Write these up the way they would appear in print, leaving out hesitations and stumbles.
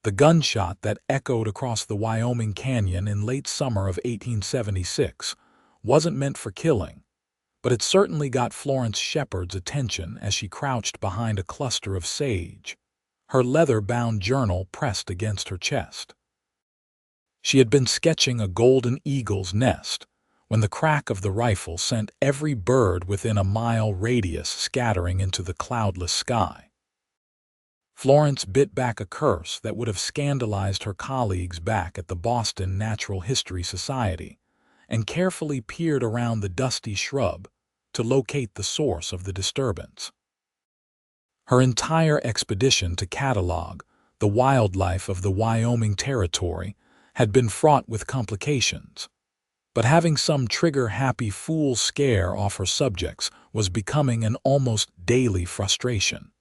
The gunshot that echoed across the Wyoming Canyon in late summer of 1876 wasn't meant for killing, but it certainly got Florence Shepard's attention as she crouched behind a cluster of sage, her leather-bound journal pressed against her chest. She had been sketching a golden eagle's nest when the crack of the rifle sent every bird within a mile radius scattering into the cloudless sky. Florence bit back a curse that would have scandalized her colleagues back at the Boston Natural History Society and carefully peered around the dusty shrub to locate the source of the disturbance. Her entire expedition to catalog the wildlife of the Wyoming Territory had been fraught with complications, but having some trigger-happy fool scare off her subjects was becoming an almost daily frustration.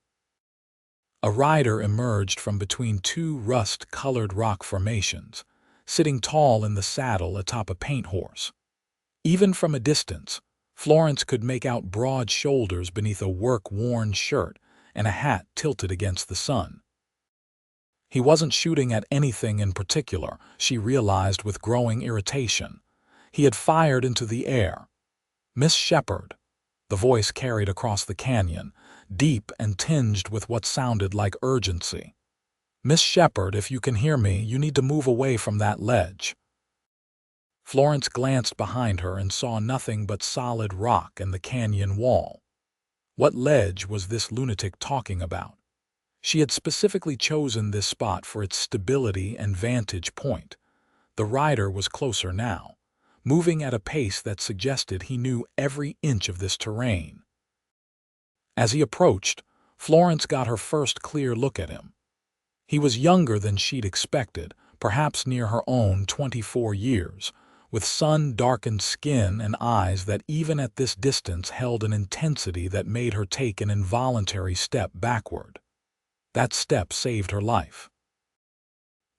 A rider emerged from between two rust-colored rock formations, sitting tall in the saddle atop a paint horse. Even from a distance, Florence could make out broad shoulders beneath a work-worn shirt and a hat tilted against the sun. He wasn't shooting at anything in particular, she realized with growing irritation. He had fired into the air. "Miss Shepard," the voice carried across the canyon, deep and tinged with what sounded like urgency. "Miss Shepard, if you can hear me, you need to move away from that ledge." Florence glanced behind her and saw nothing but solid rock and the canyon wall. What ledge was this lunatic talking about? She had specifically chosen this spot for its stability and vantage point. The rider was closer now, moving at a pace that suggested he knew every inch of this terrain. As he approached, Florence got her first clear look at him. He was younger than she'd expected, perhaps near her own 24 years, with sun-darkened skin and eyes that even at this distance held an intensity that made her take an involuntary step backward. That step saved her life.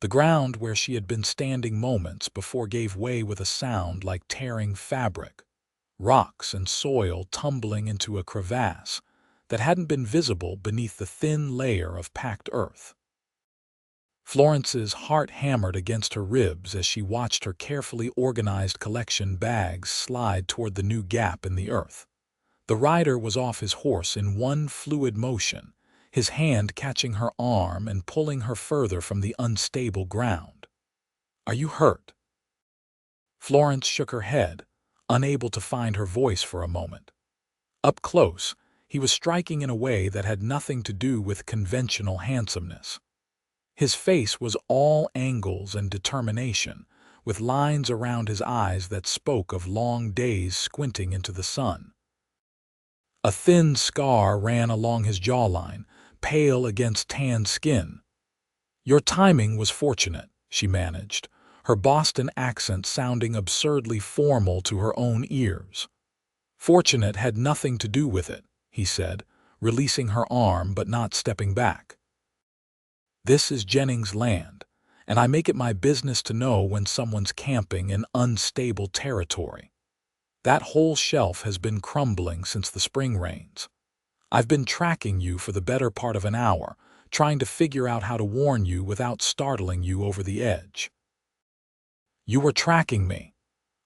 The ground where she had been standing moments before gave way with a sound like tearing fabric, rocks and soil tumbling into a crevasse that hadn't been visible beneath the thin layer of packed earth. Florence's heart hammered against her ribs as she watched her carefully organized collection bags slide toward the new gap in the earth. The rider was off his horse in one fluid motion, his hand catching her arm and pulling her further from the unstable ground. "Are you hurt?" Florence shook her head, unable to find her voice for a moment. Up close, he was striking in a way that had nothing to do with conventional handsomeness. His face was all angles and determination, with lines around his eyes that spoke of long days squinting into the sun. A thin scar ran along his jawline, pale against tanned skin. "Your timing was fortunate," she managed, her Boston accent sounding absurdly formal to her own ears. "Fortunate had nothing to do with it," he said, releasing her arm but not stepping back. "This is Jennings' land, and I make it my business to know when someone's camping in unstable territory. That whole shelf has been crumbling since the spring rains. I've been tracking you for the better part of an hour, trying to figure out how to warn you without startling you over the edge." "You were tracking me."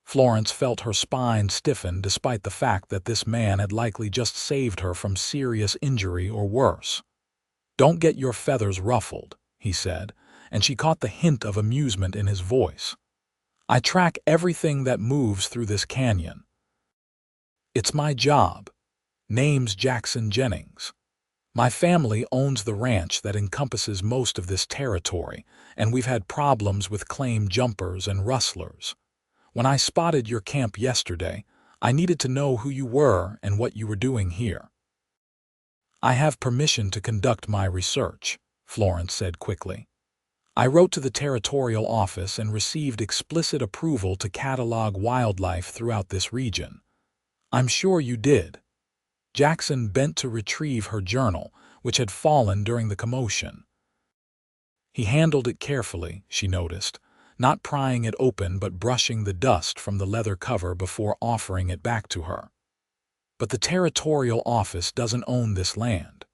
Florence felt her spine stiffen despite the fact that this man had likely just saved her from serious injury or worse. "Don't get your feathers ruffled," he said, and she caught the hint of amusement in his voice. "I track everything that moves through this canyon. It's my job. Name's Jackson Jennings. My family owns the ranch that encompasses most of this territory, and we've had problems with claim jumpers and rustlers. When I spotted your camp yesterday, I needed to know who you were and what you were doing here." "I have permission to conduct my research," Florence said quickly. "I wrote to the territorial office and received explicit approval to catalog wildlife throughout this region." "I'm sure you did." Jackson bent to retrieve her journal, which had fallen during the commotion. He handled it carefully, she noticed, not prying it open but brushing the dust from the leather cover before offering it back to her. "But the territorial office doesn't own this land.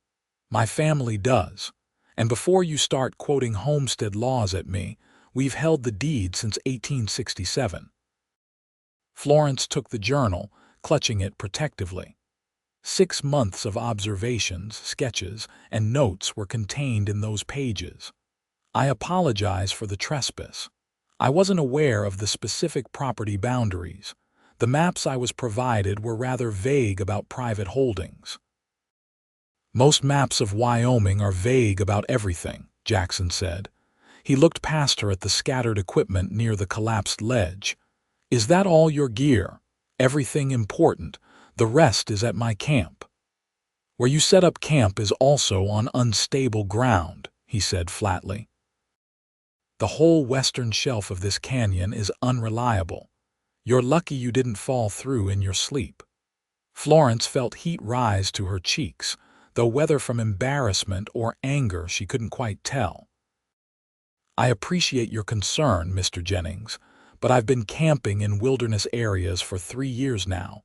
My family does, And before you start quoting homestead laws at me, we've held the deed since 1867. Florence took the journal, clutching it protectively. 6 months of observations, sketches, and notes were contained in those pages. I apologize for the trespass. I wasn't aware of the specific property boundaries. The maps I was provided were rather vague about private holdings. Most maps of Wyoming are vague about everything, Jackson said. He looked past her at the scattered equipment near the collapsed ledge. Is that all your gear? Everything important. The rest is at my camp. Where you set up camp is also on unstable ground, he said flatly. The whole western shelf of this canyon is unreliable. You're lucky you didn't fall through in your sleep. Florence felt heat rise to her cheeks, though whether from embarrassment or anger she couldn't quite tell. I appreciate your concern, Mr. Jennings, but I've been camping in wilderness areas for 3 years now.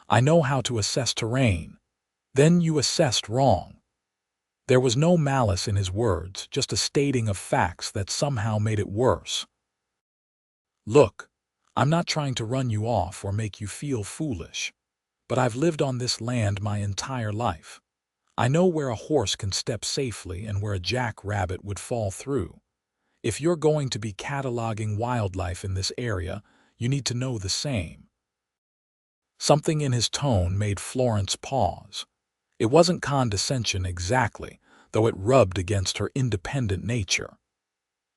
I know how to assess terrain. Then you assessed wrong. There was no malice in his words, just a stating of facts that somehow made it worse. Look, I'm not trying to run you off or make you feel foolish, but I've lived on this land my entire life. I know where a horse can step safely and where a jackrabbit would fall through. If you're going to be cataloging wildlife in this area, you need to know the same. Something in his tone made Florence pause. It wasn't condescension exactly, though it rubbed against her independent nature.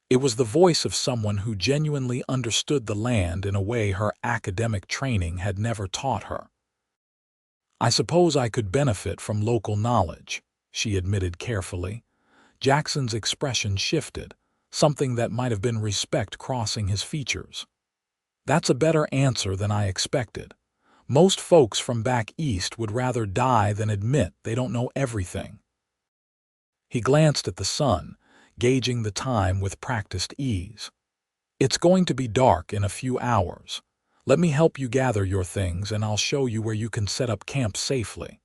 It was the voice of someone who genuinely understood the land in a way her academic training had never taught her. I suppose I could benefit from local knowledge, she admitted carefully. Jackson's expression shifted, something that might have been respect crossing his features. That's a better answer than I expected. Most folks from back east would rather die than admit they don't know everything. He glanced at the sun, gauging the time with practiced ease. It's going to be dark in a few hours. Let me help you gather your things and I'll show you where you can set up camp safely.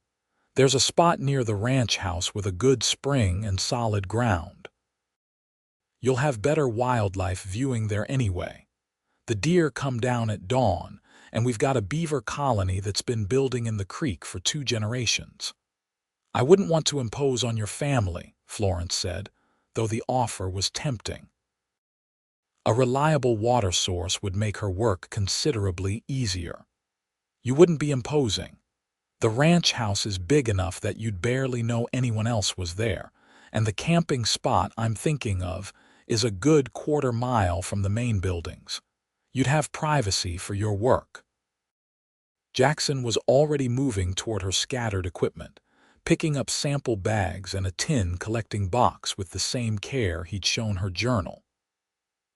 There's a spot near the ranch house with a good spring and solid ground. You'll have better wildlife viewing there anyway. The deer come down at dawn, and we've got a beaver colony that's been building in the creek for 2 generations. I wouldn't want to impose on your family, Florence said, though the offer was tempting. A reliable water source would make her work considerably easier. You wouldn't be imposing. The ranch house is big enough that you'd barely know anyone else was there, and the camping spot I'm thinking of is a good 1/4 mile from the main buildings. You'd have privacy for your work. Jackson was already moving toward her scattered equipment, picking up sample bags and a tin collecting box with the same care he'd shown her journal.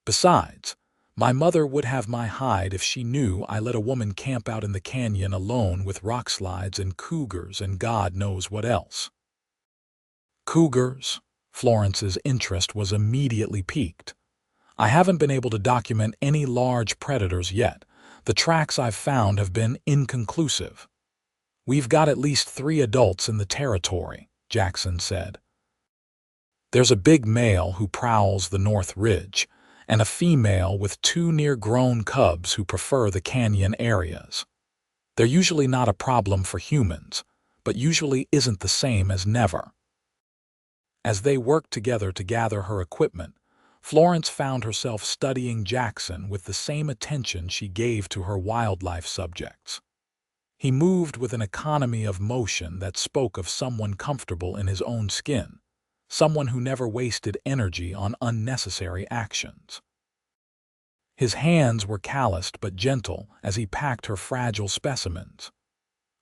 Besides, my mother would have my hide if she knew I let a woman camp out in the canyon alone with rock slides and cougars and God knows what else. Cougars? Florence's interest was immediately piqued. I haven't been able to document any large predators yet. The tracks I've found have been inconclusive. We've got at least 3 adults in the territory, Jackson said. There's a big male who prowls the North Ridge, and a female with 2 near-grown cubs who prefer the canyon areas. They're usually not a problem for humans, but usually isn't the same as never. As they worked together to gather her equipment, Florence found herself studying Jackson with the same attention she gave to her wildlife subjects. He moved with an economy of motion that spoke of someone comfortable in his own skin, someone who never wasted energy on unnecessary actions. His hands were calloused but gentle as he packed her fragile specimens.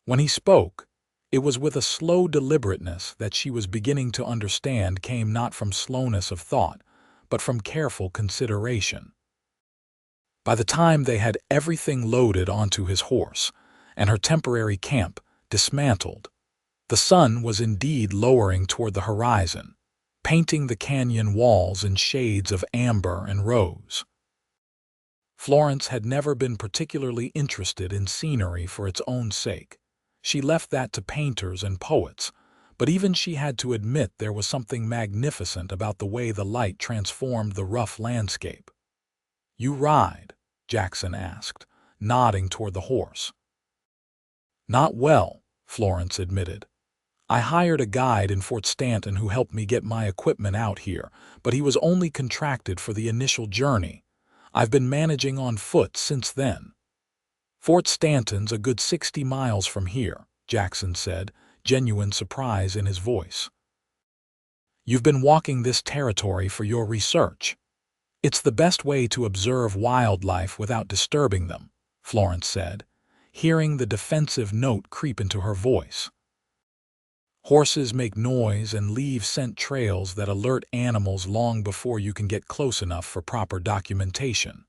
When he spoke, it was with a slow deliberateness that she was beginning to understand came not from slowness of thought, but from careful consideration. By the time they had everything loaded onto his horse, and her temporary camp dismantled, the sun was indeed lowering toward the horizon, painting the canyon walls in shades of amber and rose. Florence had never been particularly interested in scenery for its own sake. She left that to painters and poets, but even she had to admit there was something magnificent about the way the light transformed the rough landscape. "You ride?" Jackson asked, nodding toward the horse. "Not well," Florence admitted. "I hired a guide in Fort Stanton who helped me get my equipment out here, but he was only contracted for the initial journey. I've been managing on foot since then." "Fort Stanton's a good 60 miles from here," Jackson said, genuine surprise in his voice. "You've been walking this territory for your research?" "It's the best way to observe wildlife without disturbing them," Florence said, hearing the defensive note creep into her voice. "Horses make noise and leave scent trails that alert animals long before you can get close enough for proper documentation."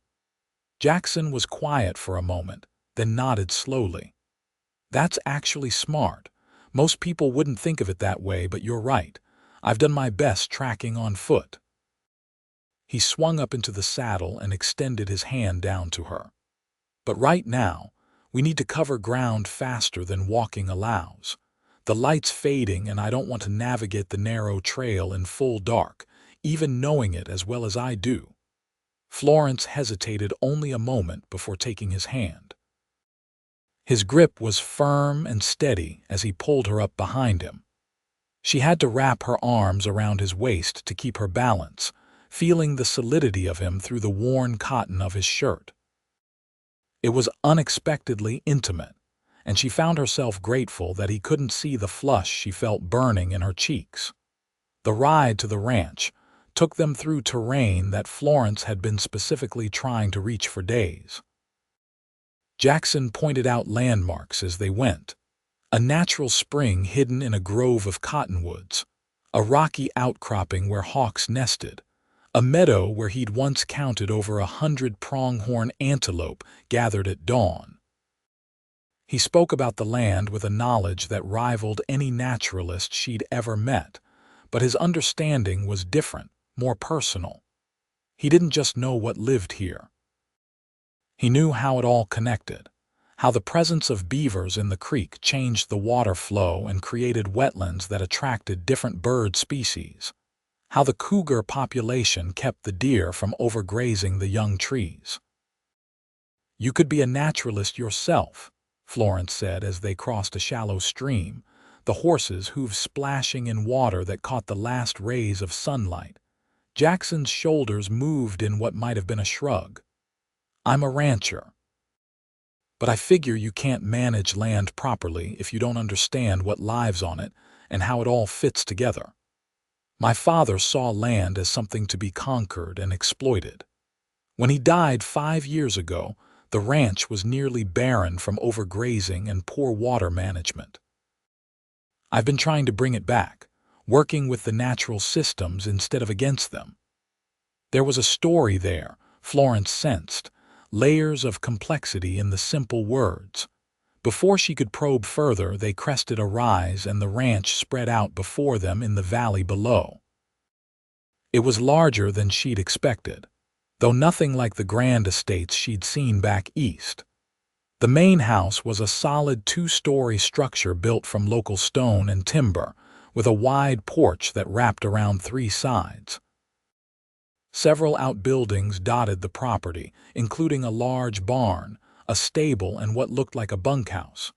Jackson was quiet for a moment, then nodded slowly. "That's actually smart. Most people wouldn't think of it that way, but you're right. I've done my best tracking on foot." He swung up into the saddle and extended his hand down to her. "But right now, we need to cover ground faster than walking allows. The light's fading and I don't want to navigate the narrow trail in full dark, even knowing it as well as I do." Florence hesitated only a moment before taking his hand. His grip was firm and steady as he pulled her up behind him. She had to wrap her arms around his waist to keep her balance, feeling the solidity of him through the worn cotton of his shirt. It was unexpectedly intimate, and she found herself grateful that he couldn't see the flush she felt burning in her cheeks. The ride to the ranch took them through terrain that Florence had been specifically trying to reach for days. Jackson pointed out landmarks as they went: a natural spring hidden in a grove of cottonwoods, a rocky outcropping where hawks nested, a meadow where he'd once counted over 100 pronghorn antelope gathered at dawn. He spoke about the land with a knowledge that rivaled any naturalist she'd ever met, but his understanding was different, more personal. He didn't just know what lived here. He knew how it all connected, how the presence of beavers in the creek changed the water flow and created wetlands that attracted different bird species, how the cougar population kept the deer from overgrazing the young trees. "You could be a naturalist yourself," Florence said as they crossed a shallow stream, the horses' hooves splashing in water that caught the last rays of sunlight. Jackson's shoulders moved in what might have been a shrug. "I'm a rancher. But I figure you can't manage land properly if you don't understand what lives on it and how it all fits together. My father saw land as something to be conquered and exploited. When he died 5 years ago, the ranch was nearly barren from overgrazing and poor water management. I've been trying to bring it back, working with the natural systems instead of against them." There was a story there, Florence sensed, layers of complexity in the simple words. Before she could probe further, they crested a rise and the ranch spread out before them in the valley below. It was larger than she'd expected, though nothing like the grand estates she'd seen back east. The main house was a solid 2-story structure built from local stone and timber, with a wide porch that wrapped around 3 sides. Several outbuildings dotted the property, including a large barn, a stable, and what looked like a bunkhouse.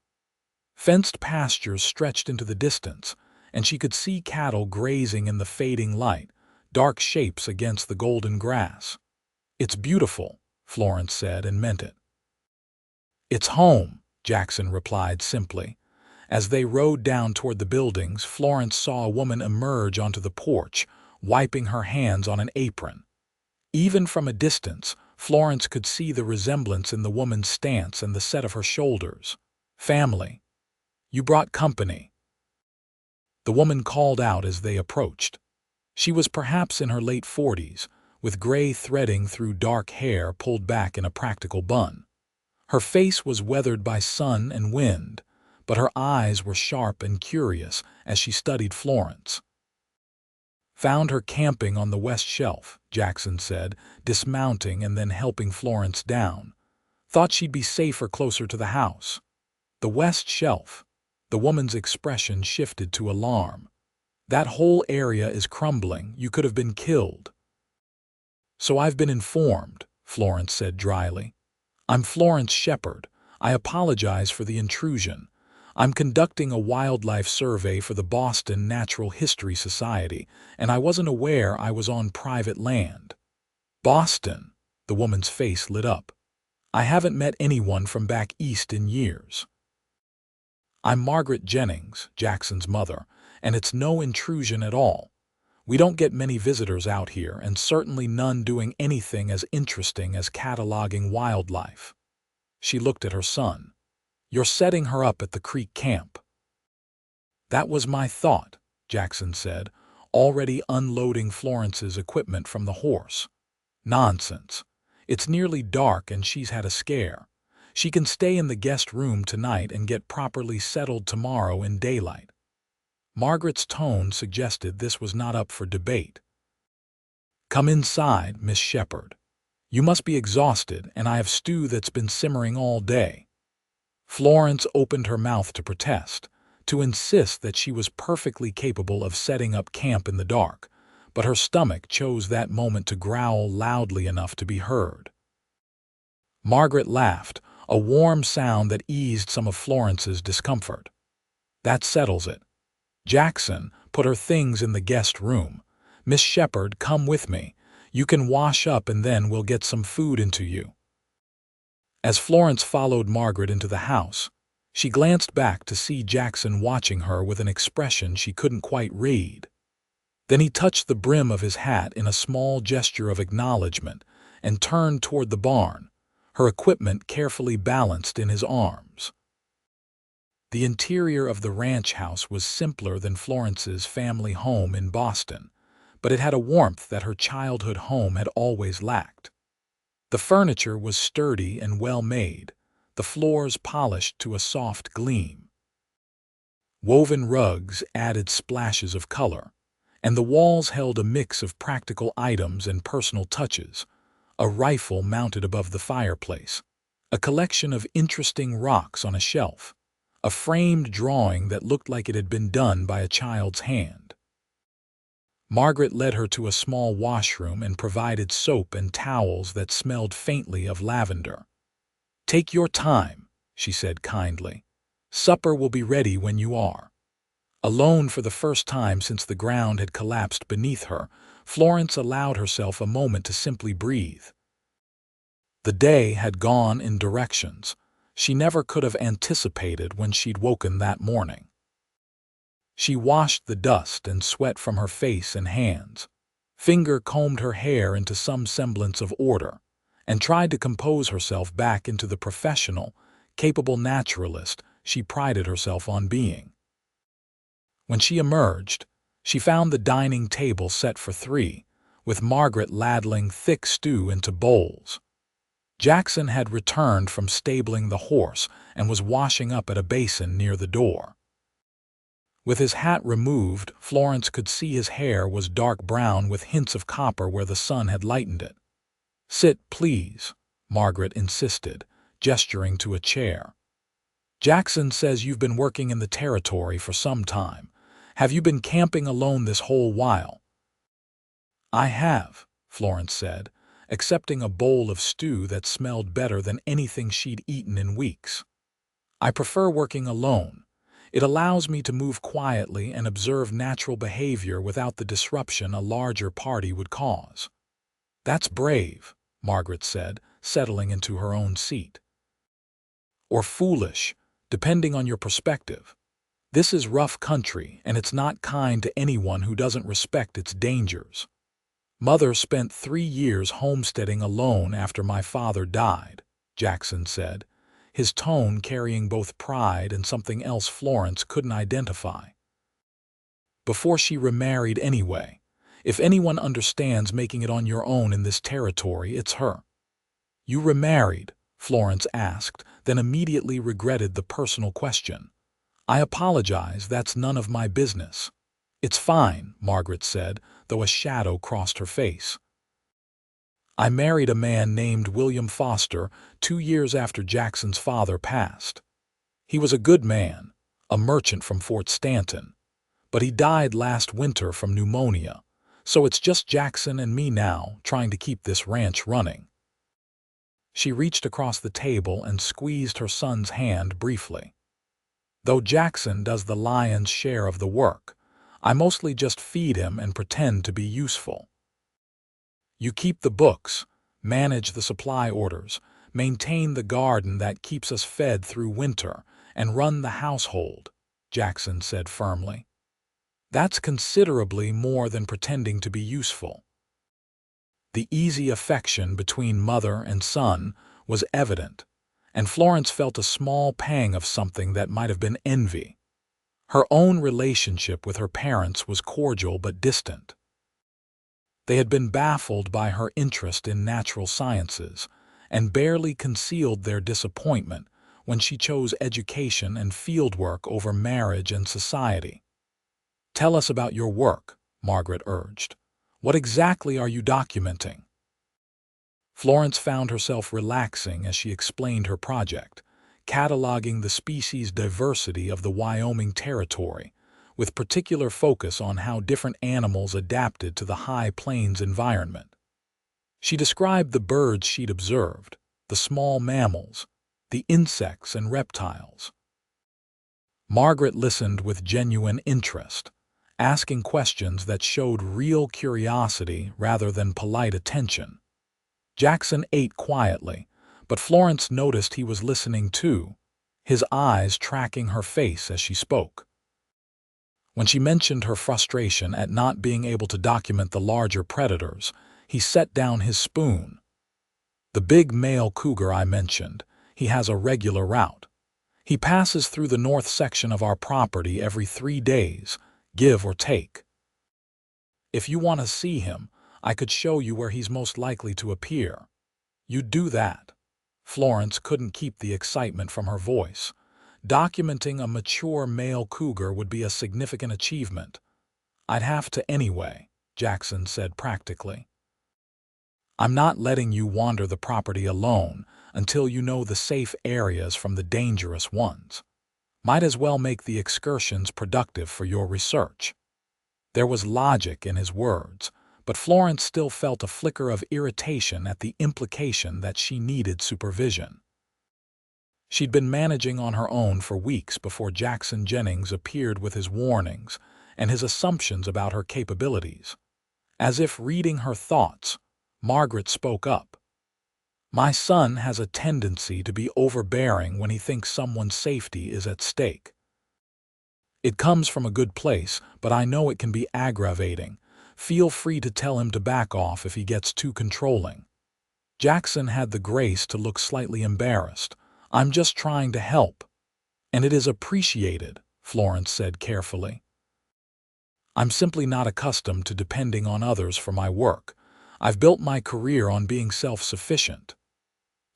Fenced pastures stretched into the distance, and she could see cattle grazing in the fading light, dark shapes against the golden grass. "It's beautiful," Florence said, and meant it. "It's home," Jackson replied simply. As they rode down toward the buildings, Florence saw a woman emerge onto the porch, wiping her hands on an apron. Even from a distance, Florence could see the resemblance in the woman's stance and the set of her shoulders. "Family. You brought company," the woman called out as they approached. She was perhaps in her late 40s, with gray threading through dark hair pulled back in a practical bun. Her face was weathered by sun and wind, but her eyes were sharp and curious as she studied Florence. "Found her camping on the west shelf," Jackson said, dismounting and then helping Florence down. "Thought she'd be safer closer to the house." "The west shelf?" The woman's expression shifted to alarm. "That whole area is crumbling. You could have been killed." "So I've been informed," Florence said dryly. "I'm Florence Shepard. I apologize for the intrusion. I'm conducting a wildlife survey for the Boston Natural History Society, and I wasn't aware I was on private land." "Boston?" The woman's face lit up. "I haven't met anyone from back east in years." "I'm Margaret Jennings, Jackson's mother, and it's no intrusion at all. We don't get many visitors out here, and certainly none doing anything as interesting as cataloging wildlife." She looked at her son. "You're setting her up at the creek camp." "That was my thought," Jackson said, already unloading Florence's equipment from the horse. "Nonsense. It's nearly dark and she's had a scare. She can stay in the guest room tonight and get properly settled tomorrow in daylight." Margaret's tone suggested this was not up for debate. "Come inside, Miss Shepard. You must be exhausted, and I have stew that's been simmering all day." Florence opened her mouth to protest, to insist that she was perfectly capable of setting up camp in the dark, but her stomach chose that moment to growl loudly enough to be heard. Margaret laughed, a warm sound that eased some of Florence's discomfort. "That settles it. Jackson, put her things in the guest room. Miss Shepard, come with me. You can wash up and then we'll get some food into you." As Florence followed Margaret into the house, she glanced back to see Jackson watching her with an expression she couldn't quite read. Then he touched the brim of his hat in a small gesture of acknowledgement and turned toward the barn, her equipment carefully balanced in his arms. The interior of the ranch house was simpler than Florence's family home in Boston, but it had a warmth that her childhood home had always lacked. The furniture was sturdy and well made, the floors polished to a soft gleam. Woven rugs added splashes of color, and the walls held a mix of practical items and personal touches: a rifle mounted above the fireplace, a collection of interesting rocks on a shelf, a framed drawing that looked like it had been done by a child's hand. Margaret led her to a small washroom and provided soap and towels that smelled faintly of lavender. "Take your time," she said kindly. "Supper will be ready when you are." Alone for the first time since the ground had collapsed beneath her, Florence allowed herself a moment to simply breathe. The day had gone in directions she never could have anticipated when she'd woken that morning. She washed the dust and sweat from her face and hands, combed her hair into some semblance of order, and tried to compose herself back into the professional, capable naturalist she prided herself on being. When she emerged, she found the dining table set for three, with Margaret ladling thick stew into bowls. Jackson had returned from stabling the horse and was washing up at a basin near the door. With his hat removed, Florence could see his hair was dark brown with hints of copper where the sun had lightened it. "Sit, please," Margaret insisted, gesturing to a chair. "Jackson says you've been working in the territory for some time. Have you been camping alone this whole while?" "I have," Florence said, accepting a bowl of stew that smelled better than anything she'd eaten in weeks. "I prefer working alone. It allows me to move quietly and observe natural behavior without the disruption a larger party would cause." "That's brave," Margaret said, settling into her own seat. "Or foolish, depending on your perspective. This is rough country, and it's not kind to anyone who doesn't respect its dangers. Mother spent 3 years homesteading alone after my father died," Jackson said, his tone carrying both pride and something else Florence couldn't identify. "Before she remarried anyway. If anyone understands making it on your own in this territory, it's her." "You remarried?" Florence asked, then immediately regretted the personal question. "I apologize, that's none of my business." "It's fine," Margaret said, though a shadow crossed her face. "I married a man named William Foster 2 years after Jackson's father passed. He was a good man, a merchant from Fort Stanton, but he died last winter from pneumonia, so it's just Jackson and me now trying to keep this ranch running." She reached across the table and squeezed her son's hand briefly. "Though Jackson does the lion's share of the work, I mostly just feed him and pretend to be useful. You keep the books, manage the supply orders, maintain the garden that keeps us fed through winter, and run the household," Jackson said firmly. "That's considerably more than pretending to be useful." The easy affection between mother and son was evident, and Florence felt a small pang of something that might have been envy. Her own relationship with her parents was cordial but distant. They had been baffled by her interest in natural sciences and barely concealed their disappointment when she chose education and fieldwork over marriage and society. "Tell us about your work," Margaret urged. "What exactly are you documenting?" Florence found herself relaxing as she explained her project, cataloging the species diversity of the Wyoming Territory, with particular focus on how different animals adapted to the high plains environment. She described the birds she'd observed, the small mammals, the insects and reptiles. Margaret listened with genuine interest, asking questions that showed real curiosity rather than polite attention. Jackson ate quietly, but Florence noticed he was listening too, his eyes tracking her face as she spoke. When she mentioned her frustration at not being able to document the larger predators, he set down his spoon. "The big male cougar I mentioned, he has a regular route. He passes through the north section of our property every 3 days, give or take. If you want to see him, I could show you where he's most likely to appear." "You'd do that?" Florence couldn't keep the excitement from her voice. Documenting a mature male cougar would be a significant achievement. "I'd have to anyway," Jackson said practically. "I'm not letting you wander the property alone until you know the safe areas from the dangerous ones. Might as well make the excursions productive for your research." There was logic in his words, but Florence still felt a flicker of irritation at the implication that she needed supervision. She'd been managing on her own for weeks before Jackson Jennings appeared with his warnings and his assumptions about her capabilities. As if reading her thoughts, Margaret spoke up. "My son has a tendency to be overbearing when he thinks someone's safety is at stake. It comes from a good place, but I know it can be aggravating. Feel free to tell him to back off if he gets too controlling." Jackson had the grace to look slightly embarrassed. "I'm just trying to help." "And it is appreciated," Florence said carefully. "I'm simply not accustomed to depending on others for my work. I've built my career on being self-sufficient."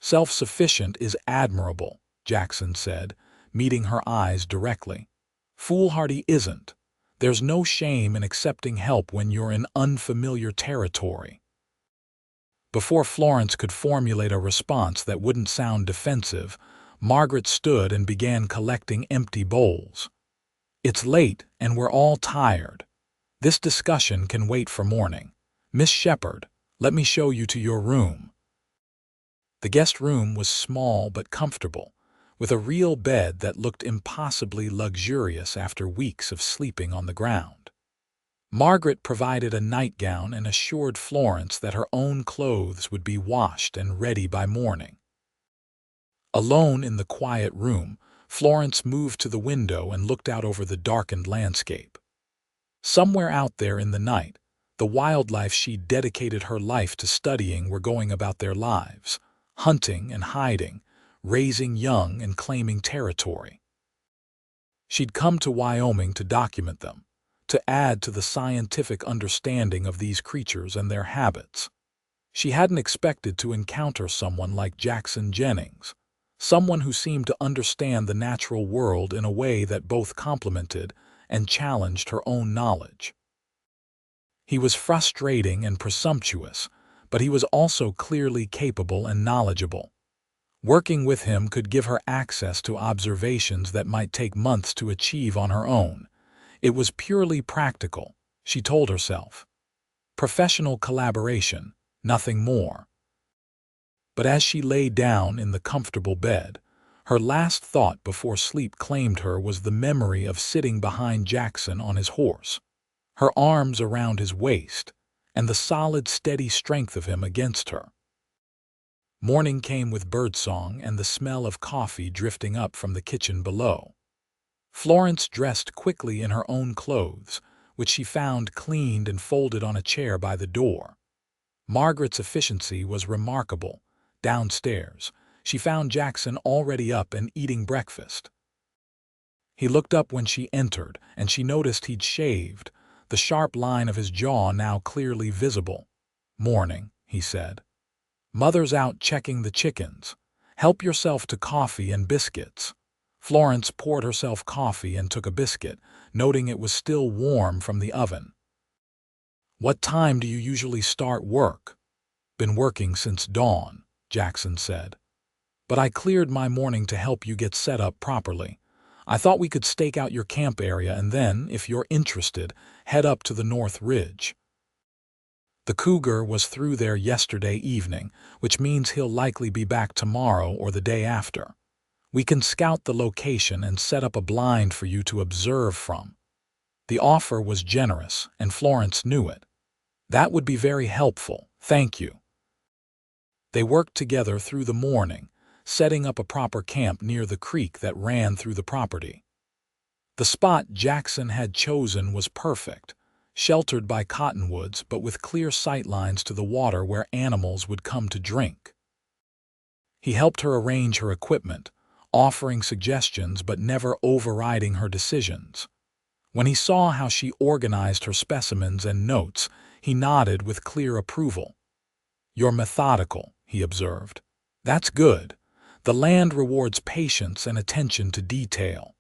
"Self-sufficient is admirable," Jackson said, meeting her eyes directly. "Foolhardy isn't. There's no shame in accepting help when you're in unfamiliar territory." Before Florence could formulate a response that wouldn't sound defensive, Margaret stood and began collecting empty bowls. "It's late and we're all tired. This discussion can wait for morning. Miss Shepard, let me show you to your room." The guest room was small but comfortable, with a real bed that looked impossibly luxurious after weeks of sleeping on the ground. Margaret provided a nightgown and assured Florence that her own clothes would be washed and ready by morning. Alone in the quiet room, Florence moved to the window and looked out over the darkened landscape. Somewhere out there in the night, the wildlife she'd dedicated her life to studying were going about their lives, hunting and hiding, raising young and claiming territory. She'd come to Wyoming to document them, to add to the scientific understanding of these creatures and their habits. She hadn't expected to encounter someone like Jackson Jennings, someone who seemed to understand the natural world in a way that both complemented and challenged her own knowledge. He was frustrating and presumptuous, but he was also clearly capable and knowledgeable. Working with him could give her access to observations that might take months to achieve on her own. It was purely practical, she told herself. Professional collaboration, nothing more. But as she lay down in the comfortable bed, her last thought before sleep claimed her was the memory of sitting behind Jackson on his horse, her arms around his waist, and the solid, steady strength of him against her. Morning came with birdsong and the smell of coffee drifting up from the kitchen below. Florence dressed quickly in her own clothes, which she found cleaned and folded on a chair by the door. Margaret's efficiency was remarkable. Downstairs, she found Jackson already up and eating breakfast. He looked up when she entered, and she noticed he'd shaved, the sharp line of his jaw now clearly visible. "Morning," he said. "Mother's out checking the chickens. Help yourself to coffee and biscuits." Florence poured herself coffee and took a biscuit, noting it was still warm from the oven. "What time do you usually start work?" "Been working since dawn," Jackson said. "But I cleared my morning to help you get set up properly. I thought we could stake out your camp area and then, if you're interested, head up to the North Ridge. The cougar was through there yesterday evening, which means he'll likely be back tomorrow or the day after. We can scout the location and set up a blind for you to observe from." The offer was generous, and Florence knew it. "That would be very helpful, thank you." They worked together through the morning, setting up a proper camp near the creek that ran through the property. The spot Jackson had chosen was perfect, sheltered by cottonwoods but with clear sightlines to the water where animals would come to drink. He helped her arrange her equipment, offering suggestions but never overriding her decisions. When he saw how she organized her specimens and notes, he nodded with clear approval. "You're methodical," he observed. "That's good. The land rewards patience and attention to detail."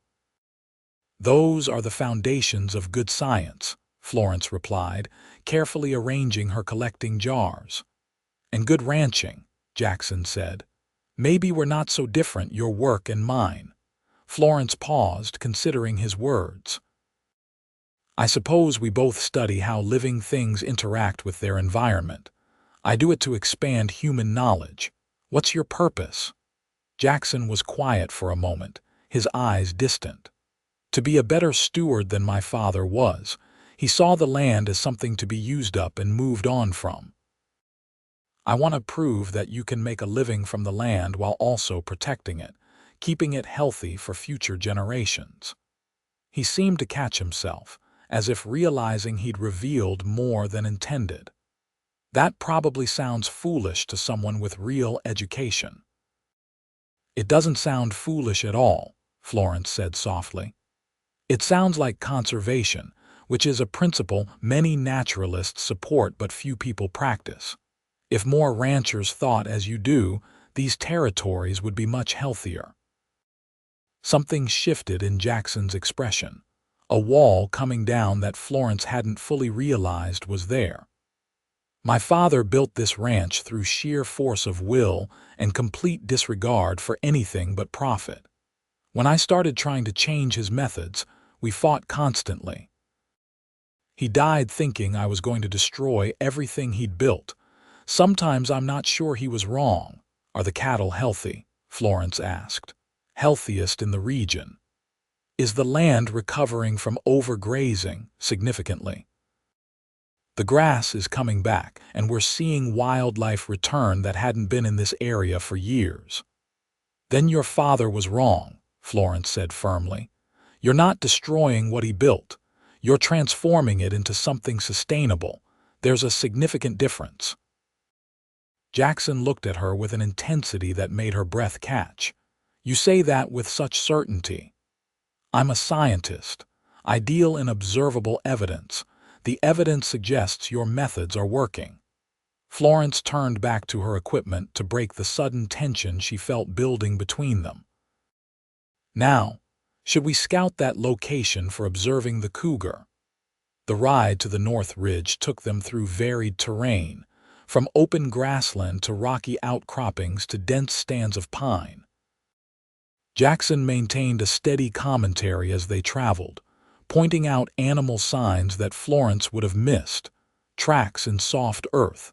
"Those are the foundations of good science," Florence replied, carefully arranging her collecting jars. "And good ranching," Jackson said. "Maybe we're not so different, your work and mine." Florence paused, considering his words. "I suppose we both study how living things interact with their environment. I do it to expand human knowledge. What's your purpose?" Jackson was quiet for a moment, his eyes distant. "To be a better steward than my father was." He saw the land as something to be used up and moved on from. "I want to prove that you can make a living from the land while also protecting it, keeping it healthy for future generations." He seemed to catch himself, as if realizing he'd revealed more than intended. "That probably sounds foolish to someone with real education." "It doesn't sound foolish at all," Florence said softly. "It sounds like conservation, which is a principle many naturalists support but few people practice. If more ranchers thought as you do, these territories would be much healthier." Something shifted in Jackson's expression, a wall coming down that Florence hadn't fully realized was there. "My father built this ranch through sheer force of will and complete disregard for anything but profit. When I started trying to change his methods, we fought constantly. He died thinking I was going to destroy everything he'd built. Sometimes I'm not sure he was wrong." "Are the cattle healthy?" Florence asked. "Healthiest in the region." "Is the land recovering from overgrazing significantly?" "The grass is coming back, and we're seeing wildlife return that hadn't been in this area for years." "Then your father was wrong," Florence said firmly. "You're not destroying what he built. You're transforming it into something sustainable. There's a significant difference." Jackson looked at her with an intensity that made her breath catch. "You say that with such certainty." "I'm a scientist. I deal in observable evidence. The evidence suggests your methods are working." Florence turned back to her equipment to break the sudden tension she felt building between them. "Now, should we scout that location for observing the cougar?" The ride to the North Ridge took them through varied terrain, from open grassland to rocky outcroppings to dense stands of pine. Jackson maintained a steady commentary as they traveled, pointing out animal signs that Florence would have missed, tracks in soft earth,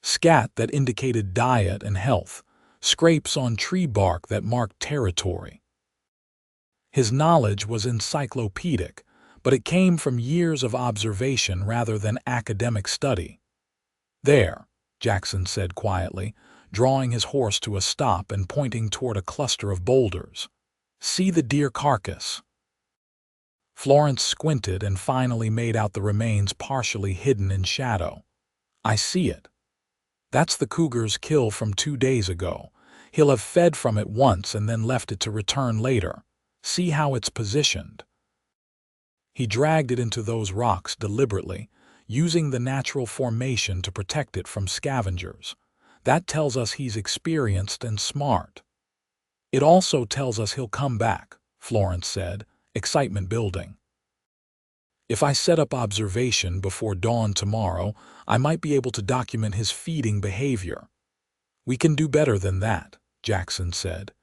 scat that indicated diet and health, scrapes on tree bark that marked territory. His knowledge was encyclopedic, but it came from years of observation rather than academic study. "There," Jackson said quietly, drawing his horse to a stop and pointing toward a cluster of boulders. "See the deer carcass." Florence squinted and finally made out the remains partially hidden in shadow. "I see it. That's the cougar's kill from 2 days ago. He'll have fed from it once and then left it to return later. See how it's positioned." He dragged it into those rocks deliberately, using the natural formation to protect it from scavengers. That tells us he's experienced and smart. "It also tells us he'll come back," Florence said, excitement building. "If I set up observation before dawn tomorrow, I might be able to document his feeding behavior." "We can do better than that," Jackson said.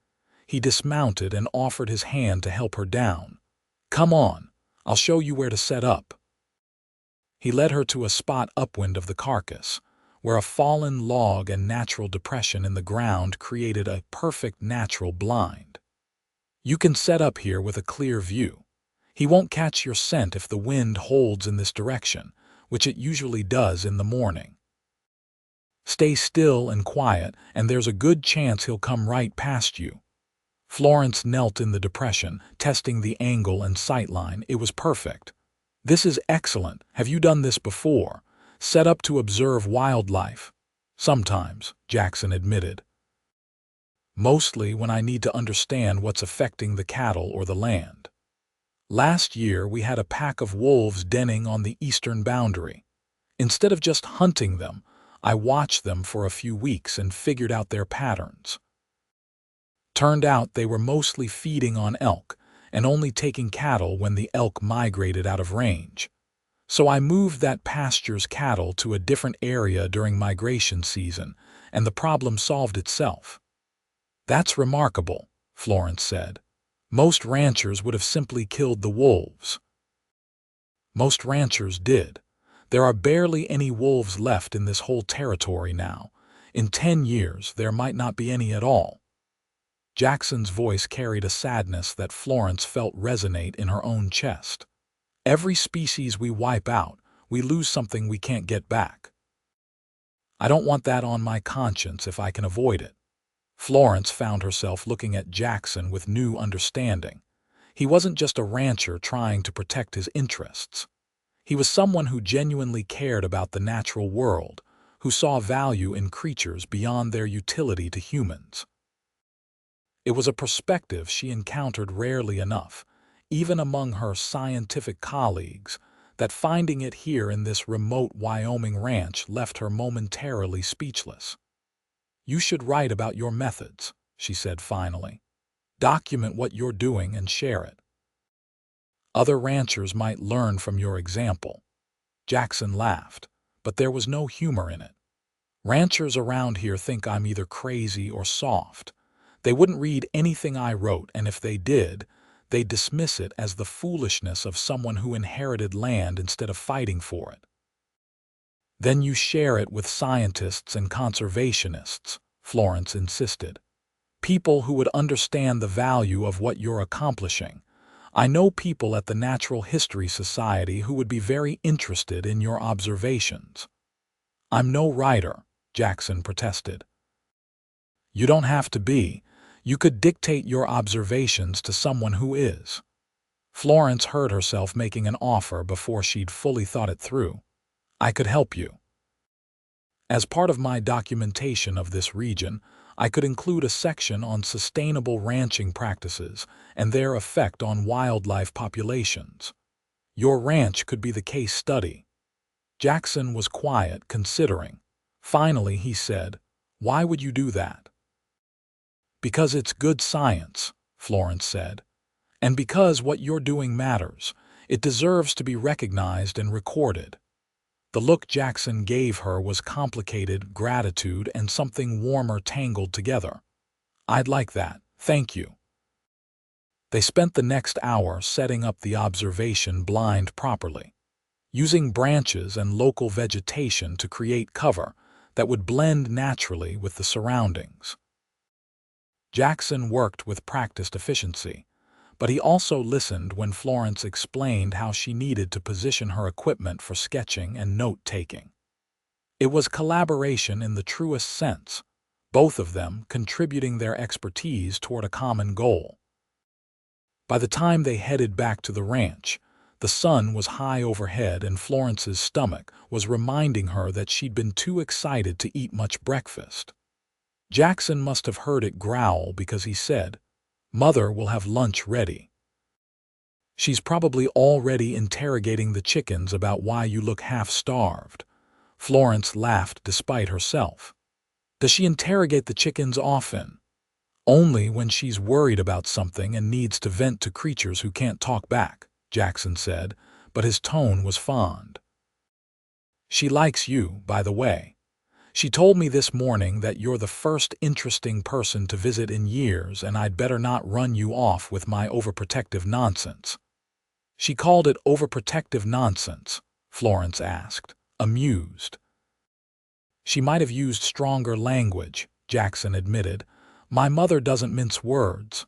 He dismounted and offered his hand to help her down. "Come on, I'll show you where to set up." He led her to a spot upwind of the carcass, where a fallen log and natural depression in the ground created a perfect natural blind. "You can set up here with a clear view. He won't catch your scent if the wind holds in this direction, which it usually does in the morning. Stay still and quiet, and there's a good chance he'll come right past you." Florence knelt in the depression, testing the angle and sightline. It was perfect. "This is excellent. Have you done this before? Set up to observe wildlife?" "Sometimes," Jackson admitted. "Mostly when I need to understand what's affecting the cattle or the land. Last year we had a pack of wolves denning on the eastern boundary. Instead of just hunting them, I watched them for a few weeks and figured out their patterns. Turned out they were mostly feeding on elk and only taking cattle when the elk migrated out of range. So I moved that pasture's cattle to a different area during migration season, and the problem solved itself." "That's remarkable," Florence said. "Most ranchers would have simply killed the wolves." "Most ranchers did. There are barely any wolves left in this whole territory now. In 10 years, there might not be any at all." Jackson's voice carried a sadness that Florence felt resonate in her own chest. "Every species we wipe out, we lose something we can't get back. I don't want that on my conscience if I can avoid it." Florence found herself looking at Jackson with new understanding. He wasn't just a rancher trying to protect his interests. He was someone who genuinely cared about the natural world, who saw value in creatures beyond their utility to humans. It was a perspective she encountered rarely enough, even among her scientific colleagues, that finding it here in this remote Wyoming ranch left her momentarily speechless. "You should write about your methods," she said finally. "Document what you're doing and share it. Other ranchers might learn from your example." Jackson laughed, but there was no humor in it. "Ranchers around here think I'm either crazy or soft. They wouldn't read anything I wrote, and if they did, they'd dismiss it as the foolishness of someone who inherited land instead of fighting for it." "Then you share it with scientists and conservationists," Florence insisted. "People who would understand the value of what you're accomplishing. I know people at the Natural History Society who would be very interested in your observations." "I'm no writer," Jackson protested. "You don't have to be. You could dictate your observations to someone who is." Florence heard herself making an offer before she'd fully thought it through. "I could help you. As part of my documentation of this region, I could include a section on sustainable ranching practices and their effect on wildlife populations. Your ranch could be the case study." Jackson was quiet, considering. Finally, he said, "Why would you do that?" "Because it's good science," Florence said. "And because what you're doing matters. It deserves to be recognized and recorded." The look Jackson gave her was complicated gratitude and something warmer tangled together. "I'd like that, thank you." They spent the next hour setting up the observation blind properly, using branches and local vegetation to create cover that would blend naturally with the surroundings. Jackson worked with practiced efficiency, but he also listened when Florence explained how she needed to position her equipment for sketching and note-taking. It was collaboration in the truest sense, both of them contributing their expertise toward a common goal. By the time they headed back to the ranch, the sun was high overhead and Florence's stomach was reminding her that she'd been too excited to eat much breakfast. Jackson must have heard it growl because he said, "Mother will have lunch ready." "She's probably already interrogating the chickens about why you look half-starved." Florence laughed despite herself. "Does she interrogate the chickens often?" "Only when she's worried about something and needs to vent to creatures who can't talk back," Jackson said, but his tone was fond. "She likes you, by the way. She told me this morning that you're the first interesting person to visit in years and I'd better not run you off with my overprotective nonsense." "She called it overprotective nonsense?" Florence asked, amused. "She might have used stronger language," Jackson admitted. "My mother doesn't mince words.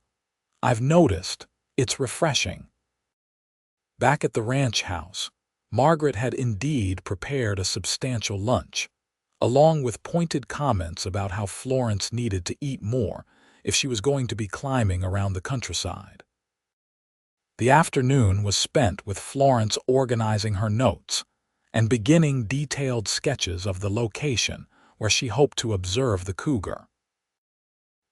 I've noticed. It's refreshing." Back at the ranch house, Margaret had indeed prepared a substantial lunch, along with pointed comments about how Florence needed to eat more if she was going to be climbing around the countryside. The afternoon was spent with Florence organizing her notes and beginning detailed sketches of the location where she hoped to observe the cougar.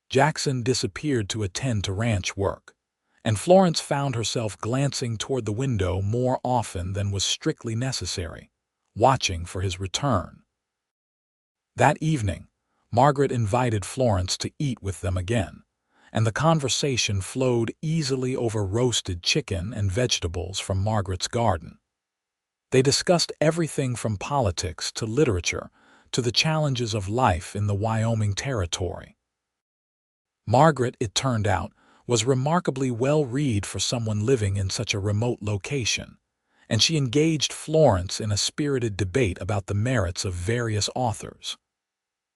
Jackson disappeared to attend to ranch work, and Florence found herself glancing toward the window more often than was strictly necessary, watching for his return. That evening, Margaret invited Florence to eat with them again, and the conversation flowed easily over roasted chicken and vegetables from Margaret's garden. They discussed everything from politics to literature to the challenges of life in the Wyoming Territory. Margaret, it turned out, was remarkably well-read for someone living in such a remote location, and she engaged Florence in a spirited debate about the merits of various authors.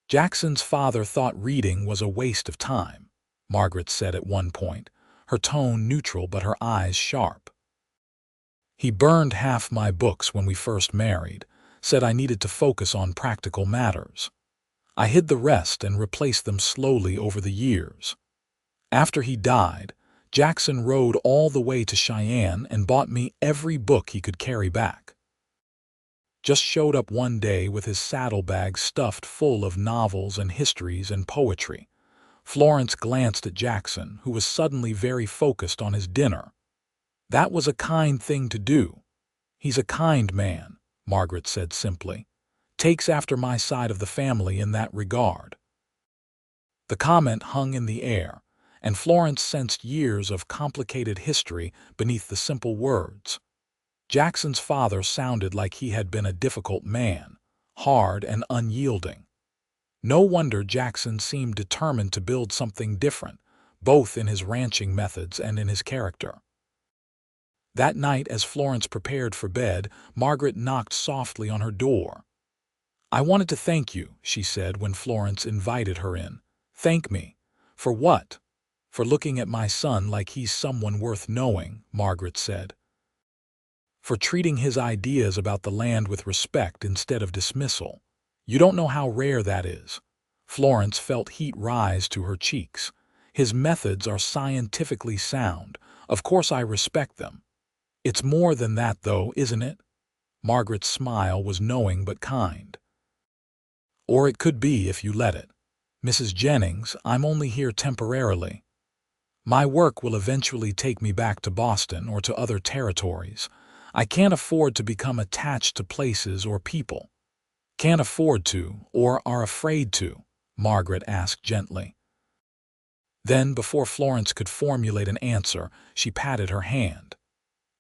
Jackson's father thought reading was a waste of time, Margaret said at one point, her tone neutral but her eyes sharp. "He burned half my books when we first married, said I needed to focus on practical matters. I hid the rest and replaced them slowly over the years. After he died, Jackson rode all the way to Cheyenne and bought me every book he could carry back. Just showed up one day with his saddlebag stuffed full of novels and histories and poetry." Florence glanced at Jackson, who was suddenly very focused on his dinner. "That was a kind thing to do." "He's a kind man," Margaret said simply. "Takes after my side of the family in that regard." The comment hung in the air, and Florence sensed years of complicated history beneath the simple words. Jackson's father sounded like he had been a difficult man, hard and unyielding. No wonder Jackson seemed determined to build something different, both in his ranching methods and in his character. That night, as Florence prepared for bed, Margaret knocked softly on her door. "I wanted to thank you," she said when Florence invited her in. "Thank me? For what?" "For looking at my son like he's someone worth knowing," Margaret said. "For treating his ideas about the land with respect instead of dismissal. You don't know how rare that is." Florence felt heat rise to her cheeks. "His methods are scientifically sound. Of course I respect them." "It's more than that, though, isn't it?" Margaret's smile was knowing but kind. "Or it could be if you let it. Mrs. Jennings, I'm only here temporarily. My work will eventually take me back to Boston or to other territories. I can't afford to become attached to places or people." "Can't afford to, or are afraid to?" Margaret asked gently. Then, before Florence could formulate an answer, she patted her hand.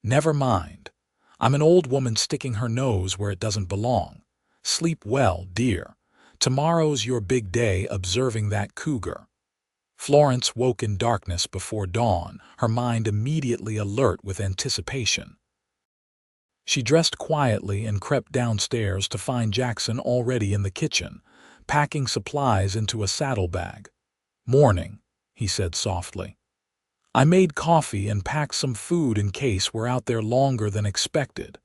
"Never mind. I'm an old woman sticking her nose where it doesn't belong. Sleep well, dear. Tomorrow's your big day observing that cougar." Florence woke in darkness before dawn, her mind immediately alert with anticipation. She dressed quietly and crept downstairs to find Jackson already in the kitchen, packing supplies into a saddlebag. "Morning," he said softly. "I made coffee and packed some food in case we're out there longer than expected.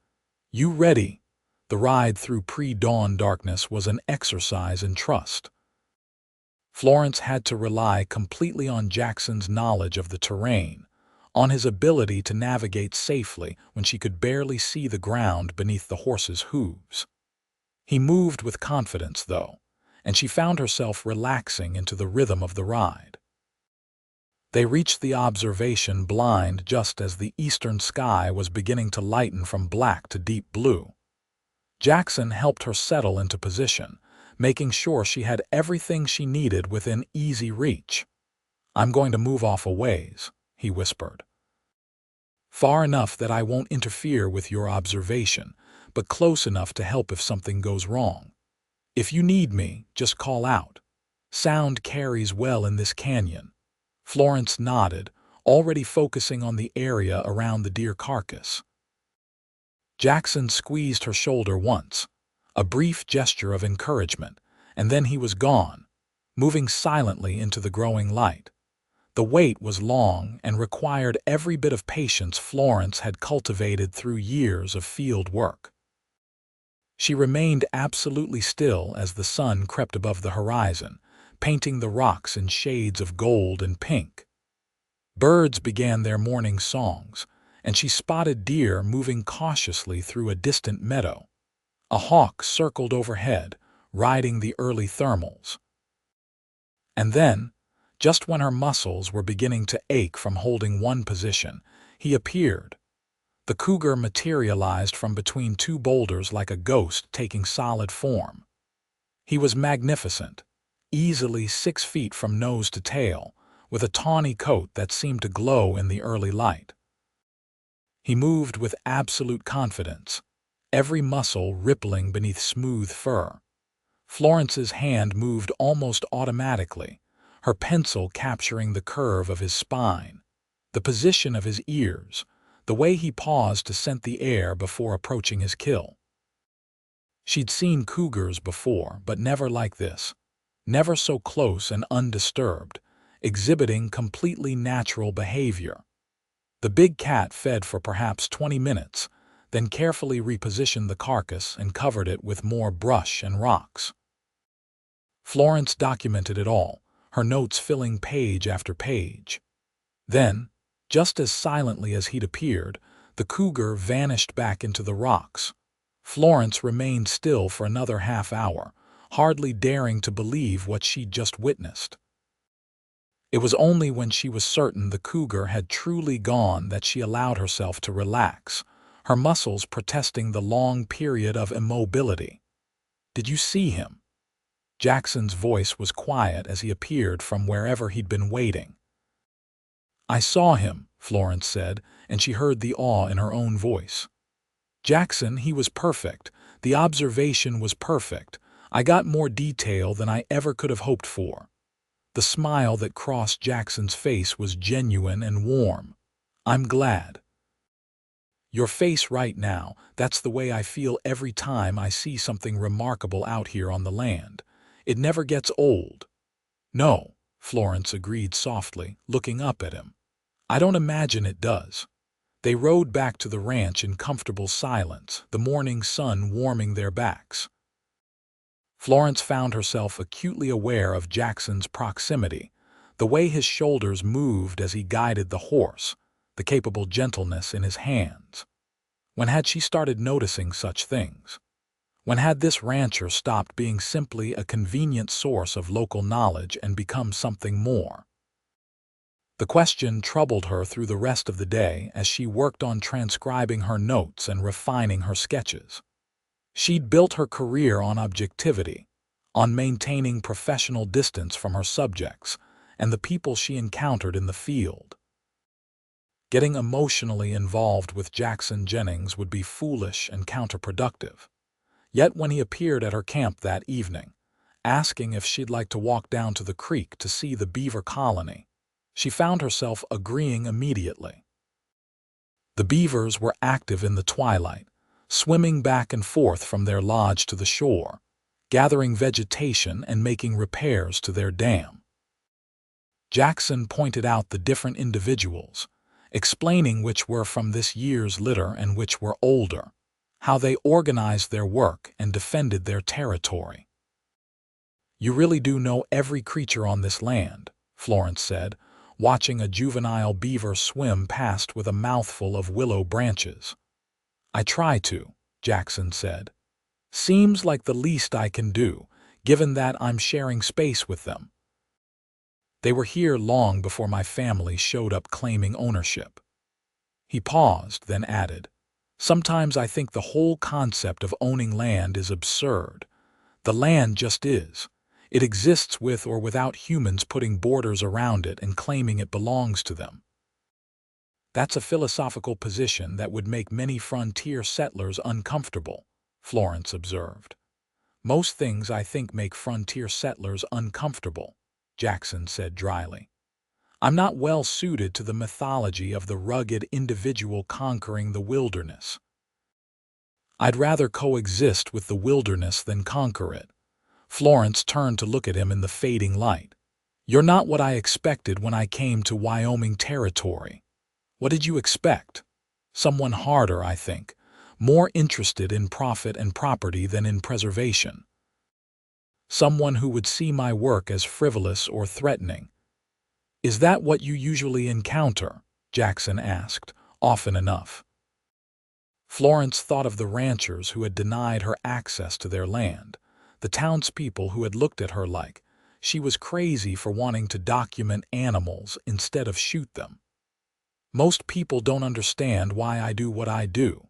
You ready?" The ride through pre-dawn darkness was an exercise in trust. Florence had to rely completely on Jackson's knowledge of the terrain, on his ability to navigate safely when she could barely see the ground beneath the horse's hooves. He moved with confidence, though, and she found herself relaxing into the rhythm of the ride. They reached the observation blind just as the eastern sky was beginning to lighten from black to deep blue. Jackson helped her settle into position, making sure she had everything she needed within easy reach. "I'm going to move off a ways," he whispered. "Far enough that I won't interfere with your observation, but close enough to help if something goes wrong. If you need me, just call out. Sound carries well in this canyon." Florence nodded, already focusing on the area around the deer carcass. Jackson squeezed her shoulder once, a brief gesture of encouragement, and then he was gone, moving silently into the growing light. The wait was long and required every bit of patience Florence had cultivated through years of field work. She remained absolutely still as the sun crept above the horizon, painting the rocks in shades of gold and pink. Birds began their morning songs, and she spotted deer moving cautiously through a distant meadow. A hawk circled overhead, riding the early thermals. And then, just when her muscles were beginning to ache from holding one position, he appeared. The cougar materialized from between two boulders like a ghost taking solid form. He was magnificent, easily 6 feet from nose to tail, with a tawny coat that seemed to glow in the early light. He moved with absolute confidence, every muscle rippling beneath smooth fur. Florence's hand moved almost automatically, her pencil capturing the curve of his spine, the position of his ears, the way he paused to scent the air before approaching his kill. She'd seen cougars before, but never like this, never so close and undisturbed, exhibiting completely natural behavior. The big cat fed for perhaps 20 minutes, then carefully repositioned the carcass and covered it with more brush and rocks. Florence documented it all, her notes filling page after page. Then, just as silently as he'd appeared, the cougar vanished back into the rocks. Florence remained still for another half-hour, hardly daring to believe what she'd just witnessed. It was only when she was certain the cougar had truly gone that she allowed herself to relax, her muscles protesting the long period of immobility. "Did you see him?" Jackson's voice was quiet as he appeared from wherever he'd been waiting. "I saw him," Florence said, and she heard the awe in her own voice. "Jackson, he was perfect. The observation was perfect. I got more detail than I ever could have hoped for." The smile that crossed Jackson's face was genuine and warm. "I'm glad." "Your face right now, that's the way I feel every time I see something remarkable out here on the land. It never gets old." "No," Florence agreed softly, looking up at him. "I don't imagine it does." They rode back to the ranch in comfortable silence, the morning sun warming their backs. Florence found herself acutely aware of Jackson's proximity, the way his shoulders moved as he guided the horse, the capable gentleness in his hands. When had she started noticing such things? When had this rancher stopped being simply a convenient source of local knowledge and become something more? The question troubled her through the rest of the day as she worked on transcribing her notes and refining her sketches. She'd built her career on objectivity, on maintaining professional distance from her subjects and the people she encountered in the field. Getting emotionally involved with Jackson Jennings would be foolish and counterproductive. Yet when he appeared at her camp that evening, asking if she'd like to walk down to the creek to see the beaver colony, she found herself agreeing immediately. The beavers were active in the twilight, swimming back and forth from their lodge to the shore, gathering vegetation and making repairs to their dam. Jackson pointed out the different individuals, explaining which were from this year's litter and which were older, how they organized their work and defended their territory. "You really do know every creature on this land," Florence said, watching a juvenile beaver swim past with a mouthful of willow branches. "I try to," Jackson said. "Seems like the least I can do, given that I'm sharing space with them. They were here long before my family showed up claiming ownership." He paused, then added, "Sometimes I think the whole concept of owning land is absurd. The land just is. It exists with or without humans putting borders around it and claiming it belongs to them." "That's a philosophical position that would make many frontier settlers uncomfortable," Florence observed. "Most things I think make frontier settlers uncomfortable," Jackson said dryly. "I'm not well suited to the mythology of the rugged individual conquering the wilderness. I'd rather coexist with the wilderness than conquer it." Florence turned to look at him in the fading light. "You're not what I expected when I came to Wyoming Territory. What did you expect? Someone harder, I think, more interested in profit and property than in preservation. Someone who would see my work as frivolous or threatening." "Is that what you usually encounter?" Jackson asked, "often enough?" Florence thought of the ranchers who had denied her access to their land, the townspeople who had looked at her like she was crazy for wanting to document animals instead of shoot them. "Most people don't understand why I do what I do.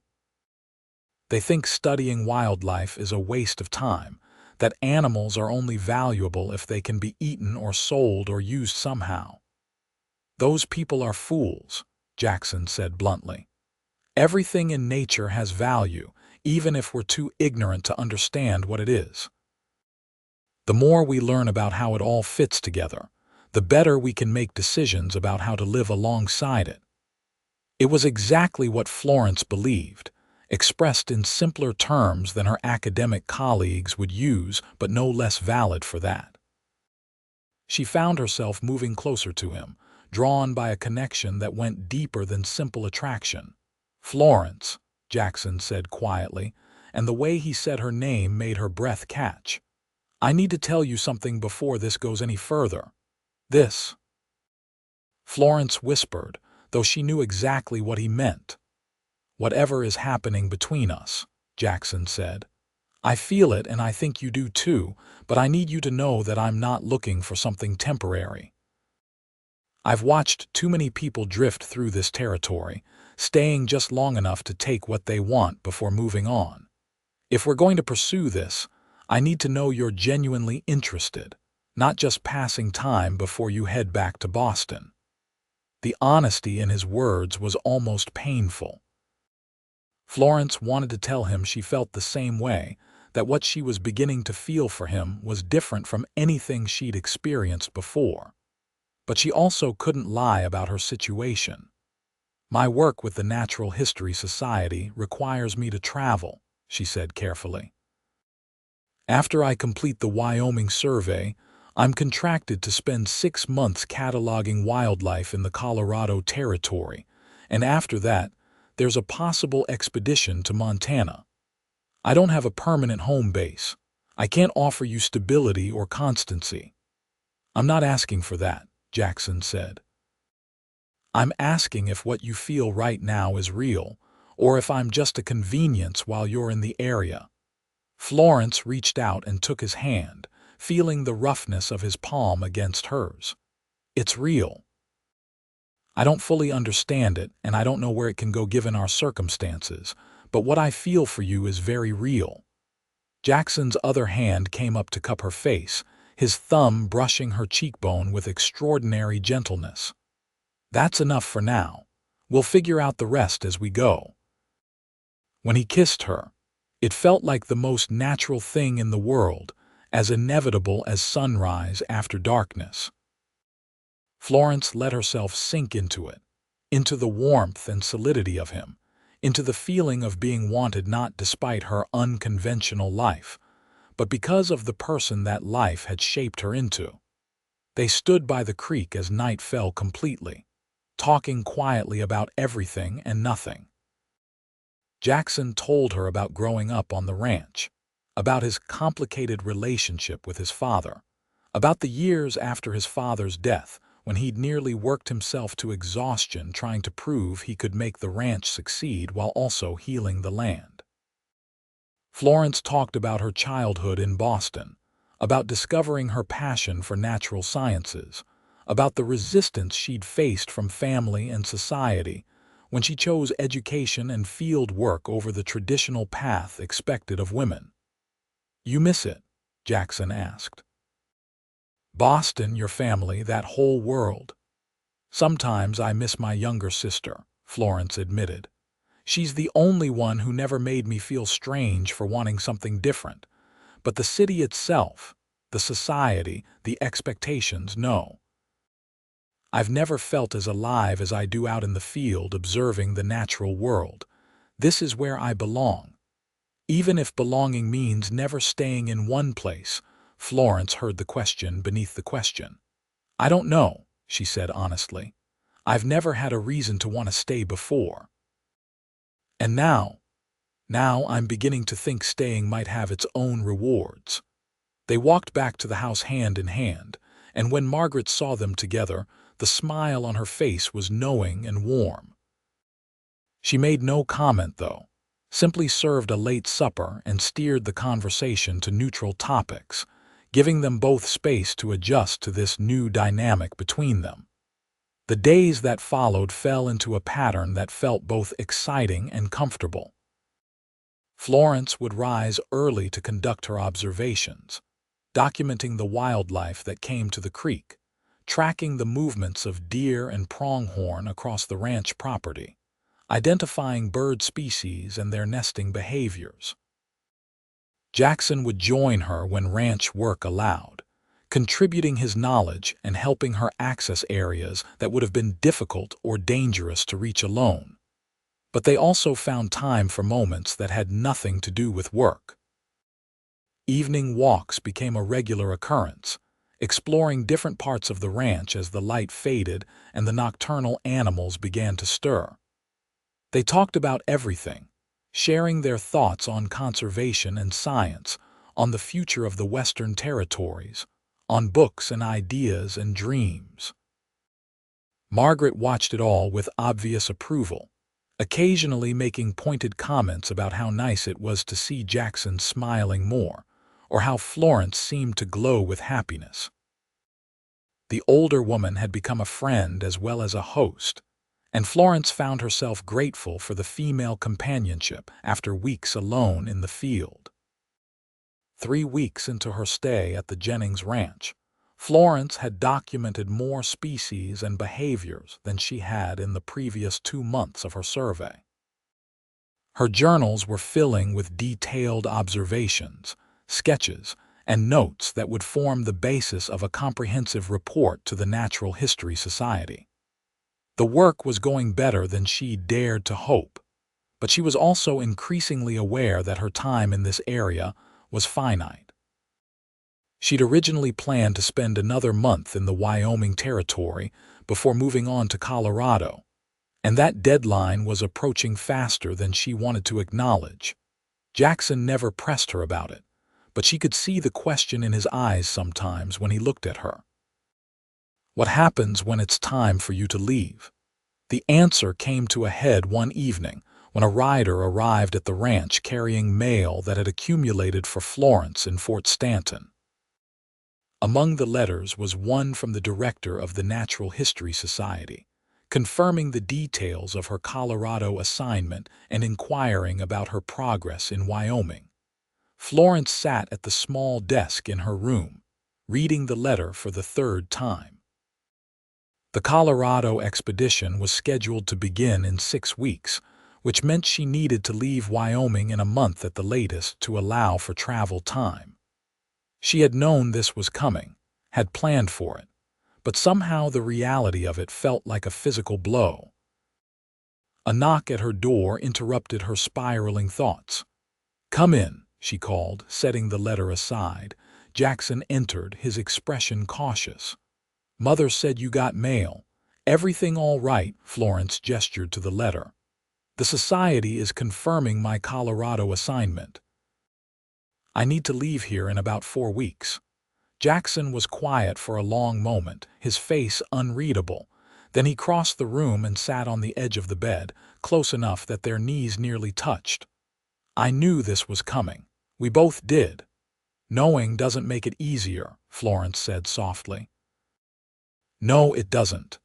They think studying wildlife is a waste of time, that animals are only valuable if they can be eaten or sold or used somehow." "Those people are fools," Jackson said bluntly. "Everything in nature has value, even if we're too ignorant to understand what it is. The more we learn about how it all fits together, the better we can make decisions about how to live alongside it." It was exactly what Florence believed, expressed in simpler terms than her academic colleagues would use, but no less valid for that. She found herself moving closer to him, drawn by a connection that went deeper than simple attraction. "Florence," Jackson said quietly, and the way he said her name made her breath catch. "I need to tell you something before this goes any further." "This?" Florence whispered, though she knew exactly what he meant. "Whatever is happening between us," Jackson said. "I feel it and I think you do too, but I need you to know that I'm not looking for something temporary. I've watched too many people drift through this territory, staying just long enough to take what they want before moving on. If we're going to pursue this, I need to know you're genuinely interested, not just passing time before you head back to Boston." The honesty in his words was almost painful. Florence wanted to tell him she felt the same way, that what she was beginning to feel for him was different from anything she'd experienced before. But she also couldn't lie about her situation. "My work with the Natural History Society requires me to travel," she said carefully. "After I complete the Wyoming survey, I'm contracted to spend 6 months cataloging wildlife in the Colorado Territory, and after that, there's a possible expedition to Montana. I don't have a permanent home base. I can't offer you stability or constancy." "I'm not asking for that," Jackson said. "I'm asking if what you feel right now is real, or if I'm just a convenience while you're in the area." Florence reached out and took his hand, feeling the roughness of his palm against hers. "It's real. I don't fully understand it, and I don't know where it can go given our circumstances, but what I feel for you is very real." Jackson's other hand came up to cup her face, his thumb brushing her cheekbone with extraordinary gentleness. "That's enough for now. We'll figure out the rest as we go." When he kissed her, it felt like the most natural thing in the world, as inevitable as sunrise after darkness. Florence let herself sink into it, into the warmth and solidity of him, into the feeling of being wanted not despite her unconventional life, but because of the person that life had shaped her into. They stood by the creek as night fell completely, talking quietly about everything and nothing. Jackson told her about growing up on the ranch, about his complicated relationship with his father, about the years after his father's death when he'd nearly worked himself to exhaustion trying to prove he could make the ranch succeed while also healing the land. Florence talked about her childhood in Boston, about discovering her passion for natural sciences, about the resistance she'd faced from family and society when she chose education and field work over the traditional path expected of women. "You miss it?" Jackson asked. "Boston, your family, that whole world." "Sometimes I miss my younger sister," Florence admitted. "She's the only one who never made me feel strange for wanting something different. But the city itself, the society, the expectations, no. I've never felt as alive as I do out in the field observing the natural world. This is where I belong. Even if belonging means never staying in one place." Florence heard the question beneath the question. "I don't know," she said honestly. "I've never had a reason to want to stay before. And now I'm beginning to think staying might have its own rewards." They walked back to the house hand in hand, and when Margaret saw them together, the smile on her face was knowing and warm. She made no comment, though, simply served a late supper and steered the conversation to neutral topics, giving them both space to adjust to this new dynamic between them. The days that followed fell into a pattern that felt both exciting and comfortable. Florence would rise early to conduct her observations, documenting the wildlife that came to the creek, tracking the movements of deer and pronghorn across the ranch property, identifying bird species and their nesting behaviors. Jackson would join her when ranch work allowed, contributing his knowledge and helping her access areas that would have been difficult or dangerous to reach alone. But they also found time for moments that had nothing to do with work. Evening walks became a regular occurrence, exploring different parts of the ranch as the light faded and the nocturnal animals began to stir. They talked about everything, sharing their thoughts on conservation and science, on the future of the Western Territories, on books and ideas and dreams. Margaret watched it all with obvious approval, occasionally making pointed comments about how nice it was to see Jackson smiling more, or how Florence seemed to glow with happiness. The older woman had become a friend as well as a host, and Florence found herself grateful for the female companionship after weeks alone in the field. 3 weeks into her stay at the Jennings Ranch, Florence had documented more species and behaviors than she had in the previous 2 months of her survey. Her journals were filling with detailed observations, sketches, and notes that would form the basis of a comprehensive report to the Natural History Society. The work was going better than she dared to hope, but she was also increasingly aware that her time in this area was finite. She'd originally planned to spend another month in the Wyoming Territory before moving on to Colorado, and that deadline was approaching faster than she wanted to acknowledge. Jackson never pressed her about it, but she could see the question in his eyes sometimes when he looked at her. "What happens when it's time for you to leave?" The answer came to a head one evening when a rider arrived at the ranch carrying mail that had accumulated for Florence in Fort Stanton. Among the letters was one from the director of the Natural History Society, confirming the details of her Colorado assignment and inquiring about her progress in Wyoming. Florence sat at the small desk in her room, reading the letter for the 3rd time. The Colorado expedition was scheduled to begin in 6 weeks, which meant she needed to leave Wyoming in a month at the latest to allow for travel time. She had known this was coming, had planned for it, but somehow the reality of it felt like a physical blow. A knock at her door interrupted her spiraling thoughts. "Come in," she called, setting the letter aside. Jackson entered, his expression cautious. "Mother said you got mail. Everything all right?" Florence gestured to the letter. "The society is confirming my Colorado assignment. I need to leave here in about 4 weeks." Jackson was quiet for a long moment, his face unreadable. Then he crossed the room and sat on the edge of the bed, close enough that their knees nearly touched. "I knew this was coming. We both did." "Knowing doesn't make it easier," Florence said softly. "No, it doesn't."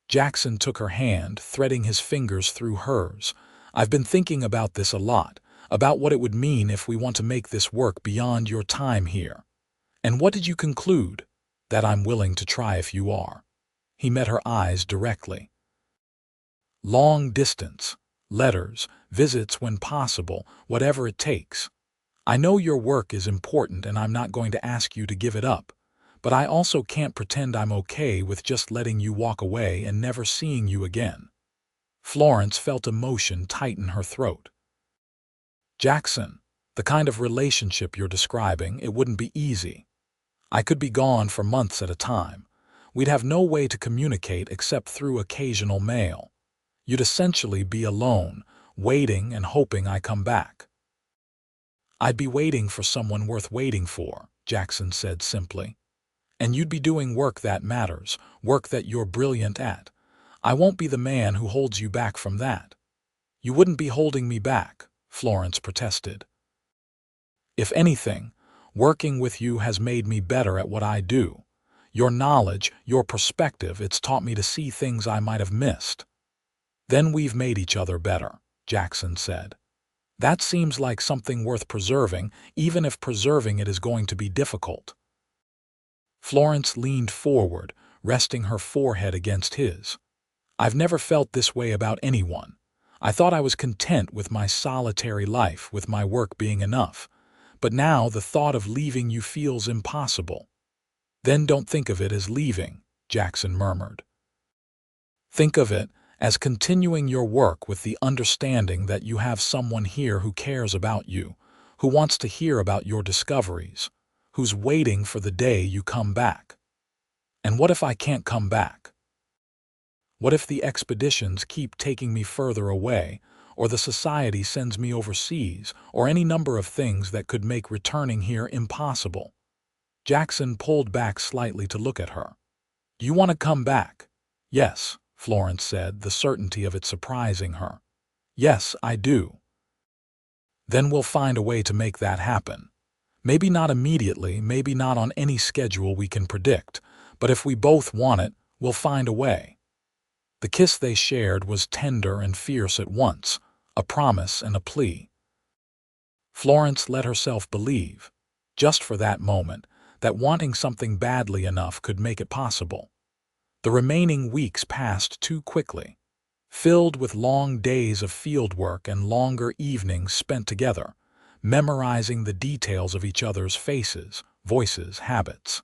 Jackson took her hand, threading his fingers through hers. "I've been thinking about this a lot, about what it would mean if we want to make this work beyond your time here." "And what did you conclude?" "That I'm willing to try if you are." He met her eyes directly. "Long distance, letters, visits when possible, whatever it takes. I know your work is important and I'm not going to ask you to give it up, but I also can't pretend I'm okay with just letting you walk away and never seeing you again." Florence felt emotion tighten her throat. "Jackson, the kind of relationship you're describing, it wouldn't be easy. I could be gone for months at a time. We'd have no way to communicate except through occasional mail. You'd essentially be alone, waiting and hoping I come back." "I'd be waiting for someone worth waiting for," Jackson said simply. "And you'd be doing work that matters, work that you're brilliant at. I won't be the man who holds you back from that." "You wouldn't be holding me back," Florence protested. "If anything, working with you has made me better at what I do. Your knowledge, your perspective, it's taught me to see things I might have missed." "Then we've made each other better," Jackson said. "That seems like something worth preserving, even if preserving it is going to be difficult." Florence leaned forward, resting her forehead against his. "I've never felt this way about anyone. I thought I was content with my solitary life, with my work being enough. But now the thought of leaving you feels impossible." "Then don't think of it as leaving," Jackson murmured. "Think of it as continuing your work with the understanding that you have someone here who cares about you, who wants to hear about your discoveries, who's waiting for the day you come back." "And what if I can't come back? What if the expeditions keep taking me further away, or the society sends me overseas, or any number of things that could make returning here impossible?" Jackson pulled back slightly to look at her. "Do you want to come back?" "Yes," Florence said, the certainty of it surprising her. "Yes, I do." "Then we'll find a way to make that happen. Maybe not immediately, maybe not on any schedule we can predict, but if we both want it, we'll find a way." The kiss they shared was tender and fierce at once, a promise and a plea. Florence let herself believe, just for that moment, that wanting something badly enough could make it possible. The remaining weeks passed too quickly, filled with long days of fieldwork and longer evenings spent together, memorizing the details of each other's faces, voices, habits.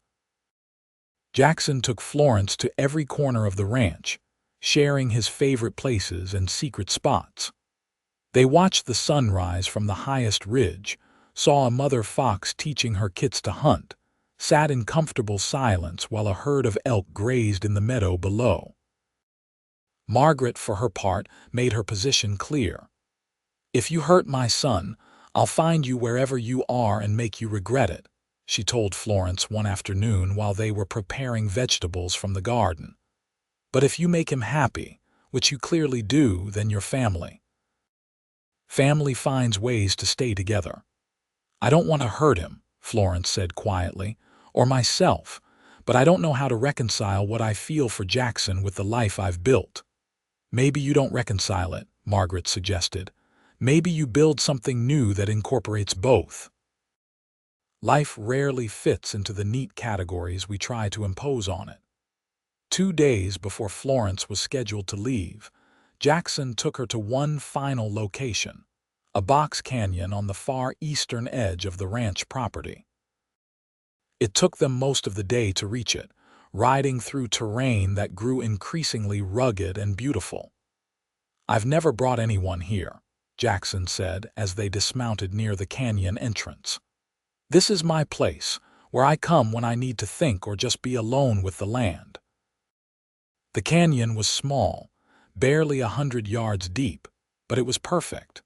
Jackson took Florence to every corner of the ranch, sharing his favorite places and secret spots. They watched the sunrise from the highest ridge, saw a mother fox teaching her kits to hunt, sat in comfortable silence while a herd of elk grazed in the meadow below. Margaret, for her part, made her position clear. "If you hurt my son, I'll find you wherever you are and make you regret it," she told Florence one afternoon while they were preparing vegetables from the garden. "But if you make him happy, which you clearly do, then you're family. Family finds ways to stay together." "I don't want to hurt him," Florence said quietly, "or myself, but I don't know how to reconcile what I feel for Jackson with the life I've built." "Maybe you don't reconcile it," Margaret suggested. "Maybe you build something new that incorporates both." Life rarely fits into the neat categories we try to impose on it. 2 days before Florence was scheduled to leave, Jackson took her to one final location, a box canyon on the far eastern edge of the ranch property. It took them most of the day to reach it, riding through terrain that grew increasingly rugged and beautiful. "I've never brought anyone here," Jackson said as they dismounted near the canyon entrance. "This is my place, where I come when I need to think or just be alone with the land." The canyon was small, barely 100 yards deep, but it was perfect.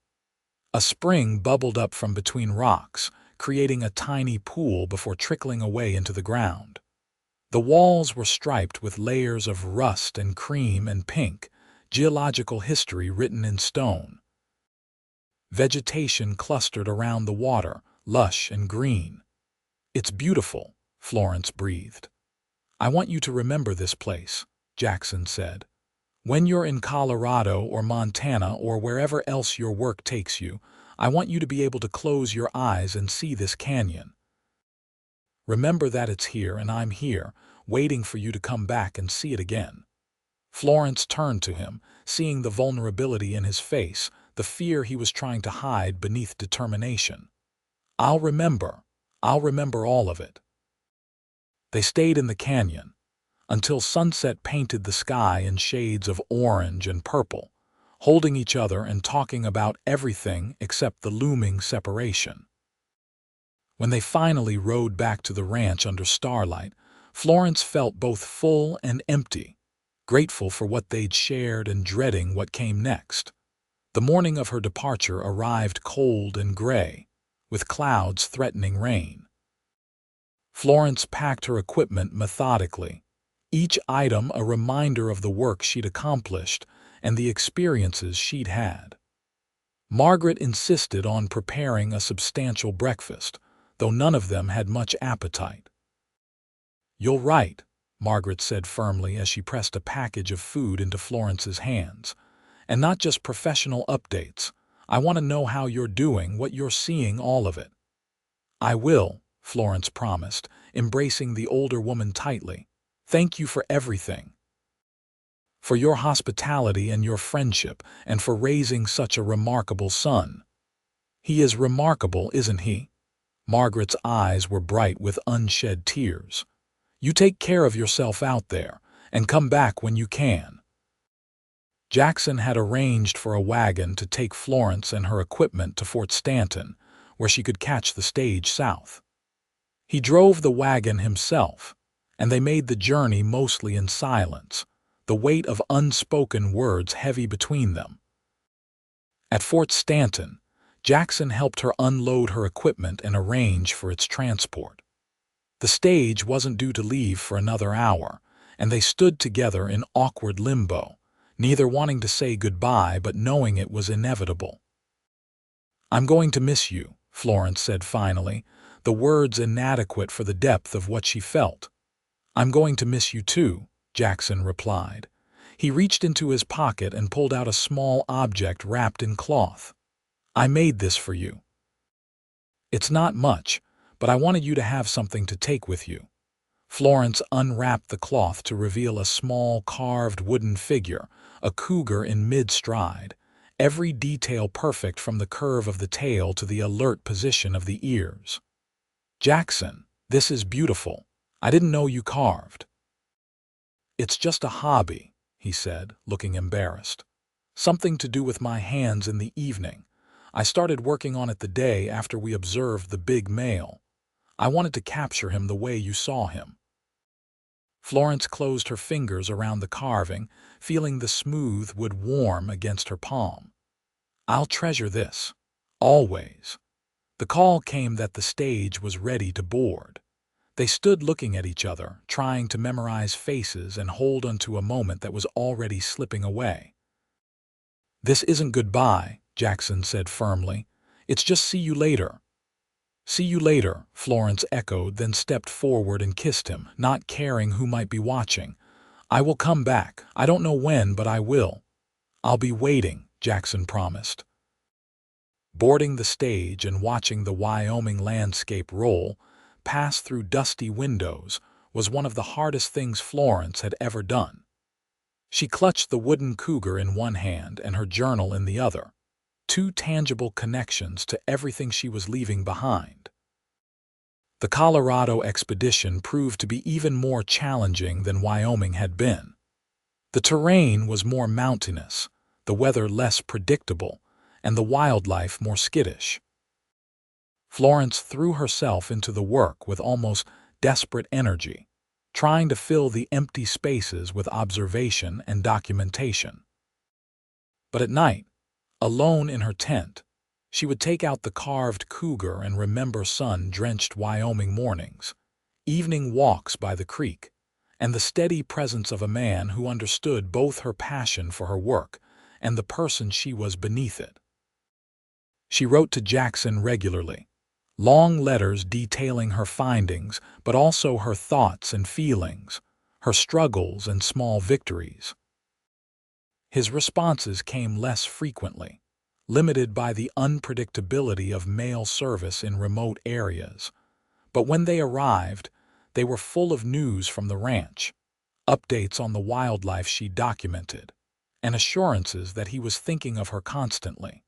A spring bubbled up from between rocks, creating a tiny pool before trickling away into the ground. The walls were striped with layers of rust and cream and pink, geological history written in stone. Vegetation clustered around the water, lush and green. "It's beautiful," Florence breathed. "I want you to remember this place," Jackson said. "When you're in Colorado or Montana or wherever else your work takes you, I want you to be able to close your eyes and see this canyon. Remember that it's here and I'm here, waiting for you to come back and see it again." Florence turned to him, seeing the vulnerability in his face, the fear he was trying to hide beneath determination. I'll remember all of it." They stayed in the canyon until sunset painted the sky in shades of orange and purple, holding each other and talking about everything except the looming separation. When they finally rode back to the ranch under starlight, Florence felt both full and empty, grateful for what they'd shared and dreading what came next. The morning of her departure arrived cold and gray, with clouds threatening rain. Florence packed her equipment methodically, each item a reminder of the work she'd accomplished and the experiences she'd had. Margaret insisted on preparing a substantial breakfast, though none of them had much appetite. "You'll write," Margaret said firmly as she pressed a package of food into Florence's hands. "And not just professional updates. I want to know how you're doing, what you're seeing, all of it." "I will," Florence promised, embracing the older woman tightly. "Thank you for everything. For your hospitality and your friendship, and for raising such a remarkable son." "He is remarkable, isn't he?" Margaret's eyes were bright with unshed tears. "You take care of yourself out there, and come back when you can." Jackson had arranged for a wagon to take Florence and her equipment to Fort Stanton, where she could catch the stage south. He drove the wagon himself, and they made the journey mostly in silence, the weight of unspoken words heavy between them. At Fort Stanton, Jackson helped her unload her equipment and arrange for its transport. The stage wasn't due to leave for another hour, and they stood together in awkward limbo, neither wanting to say goodbye but knowing it was inevitable. "I'm going to miss you," Florence said finally, the words inadequate for the depth of what she felt. "I'm going to miss you too," Jackson replied. He reached into his pocket and pulled out a small object wrapped in cloth. "I made this for you. It's not much, but I wanted you to have something to take with you." Florence unwrapped the cloth to reveal a small carved wooden figure, a cougar in mid-stride, every detail perfect from the curve of the tail to the alert position of the ears. "Jackson, this is beautiful. I didn't know you carved." "It's just a hobby," he said, looking embarrassed. "Something to do with my hands in the evening. I started working on it the day after we observed the big male. I wanted to capture him the way you saw him." Florence closed her fingers around the carving, feeling the smooth wood warm against her palm. "I'll treasure this. Always." The call came that the stage was ready to board. They stood looking at each other, trying to memorize faces and hold onto a moment that was already slipping away. "This isn't goodbye," Jackson said firmly. "It's just see you later." "See you later," Florence echoed, then stepped forward and kissed him, not caring who might be watching. "I will come back. I don't know when, but I will." "I'll be waiting," Jackson promised. Boarding the stage and watching the Wyoming landscape roll, pass through dusty windows, was one of the hardest things Florence had ever done. She clutched the wooden cougar in one hand and her journal in the other, two tangible connections to everything she was leaving behind. The Colorado expedition proved to be even more challenging than Wyoming had been. The terrain was more mountainous, the weather less predictable, and the wildlife more skittish. Florence threw herself into the work with almost desperate energy, trying to fill the empty spaces with observation and documentation. But at night, alone in her tent, she would take out the carved cougar and remember sun-drenched Wyoming mornings, evening walks by the creek, and the steady presence of a man who understood both her passion for her work and the person she was beneath it. She wrote to Jackson regularly, long letters detailing her findings, but also her thoughts and feelings, her struggles and small victories. His responses came less frequently, limited by the unpredictability of mail service in remote areas. But when they arrived, they were full of news from the ranch, updates on the wildlife she documented, and assurances that he was thinking of her constantly.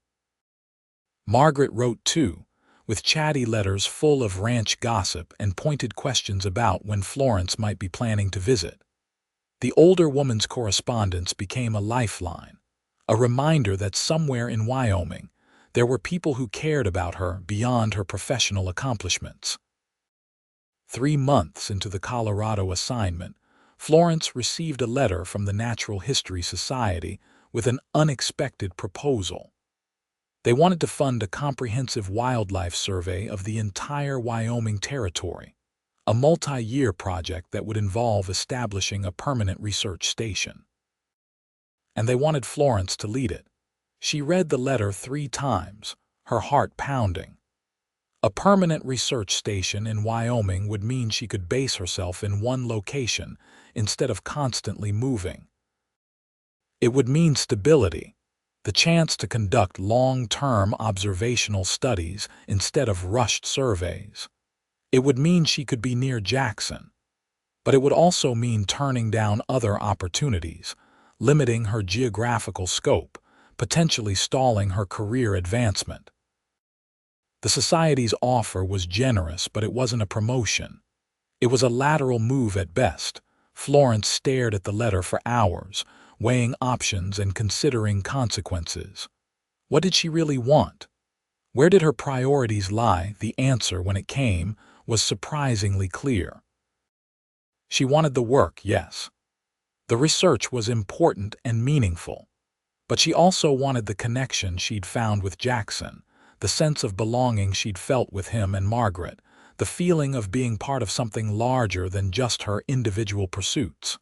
Margaret wrote too, with chatty letters full of ranch gossip and pointed questions about when Florence might be planning to visit. The older woman's correspondence became a lifeline, a reminder that somewhere in Wyoming there were people who cared about her beyond her professional accomplishments. 3 months into the Colorado assignment, Florence received a letter from the Natural History Society with an unexpected proposal. They wanted to fund a comprehensive wildlife survey of the entire Wyoming Territory, a multi-year project that would involve establishing a permanent research station. And they wanted Florence to lead it. She read the letter 3 times, her heart pounding. A permanent research station in Wyoming would mean she could base herself in one location instead of constantly moving. It would mean stability, the chance to conduct long-term observational studies instead of rushed surveys. It would mean she could be near Jackson, but it would also mean turning down other opportunities, limiting her geographical scope, potentially stalling her career advancement. The Society's offer was generous, but it wasn't a promotion. It was a lateral move at best. Florence stared at the letter for hours, weighing options and considering consequences. What did she really want? Where did her priorities lie? The answer, when it came, was surprisingly clear. She wanted the work, yes. The research was important and meaningful. But she also wanted the connection she'd found with Jackson, the sense of belonging she'd felt with him and Margaret, the feeling of being part of something larger than just her individual pursuits.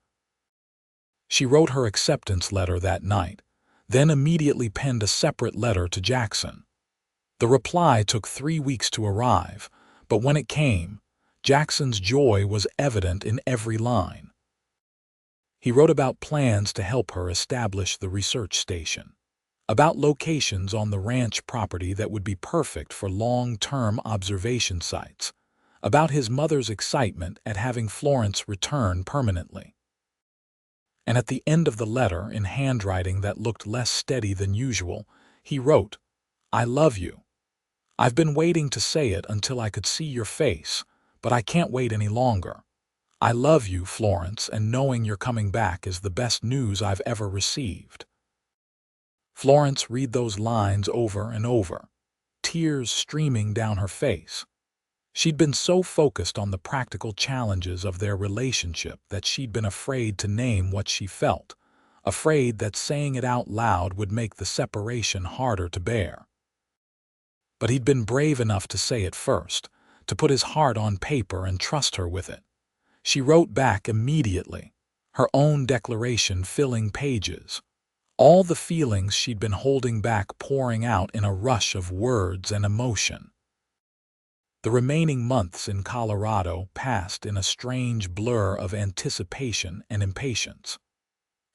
She wrote her acceptance letter that night, then immediately penned a separate letter to Jackson. The reply took 3 weeks to arrive, but when it came, Jackson's joy was evident in every line. He wrote about plans to help her establish the research station, about locations on the ranch property that would be perfect for long-term observation sites, about his mother's excitement at having Florence return permanently. And at the end of the letter, in handwriting that looked less steady than usual, he wrote, "I love you. I've been waiting to say it until I could see your face, but I can't wait any longer. I love you, Florence, and knowing you're coming back is the best news I've ever received." Florence read those lines over and over, tears streaming down her face. She'd been so focused on the practical challenges of their relationship that she'd been afraid to name what she felt, afraid that saying it out loud would make the separation harder to bear. But he'd been brave enough to say it first, to put his heart on paper and trust her with it. She wrote back immediately, her own declaration filling pages, all the feelings she'd been holding back pouring out in a rush of words and emotion. The remaining months in Colorado passed in a strange blur of anticipation and impatience.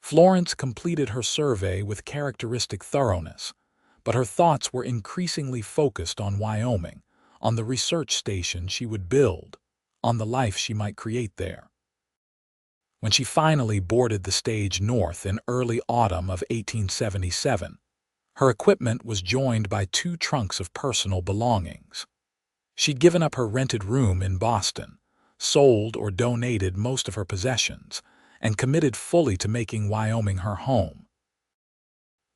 Florence completed her survey with characteristic thoroughness, but her thoughts were increasingly focused on Wyoming, on the research station she would build, on the life she might create there. When she finally boarded the stage north in early autumn of 1877, her equipment was joined by 2 trunks of personal belongings. She'd given up her rented room in Boston, sold or donated most of her possessions, and committed fully to making Wyoming her home.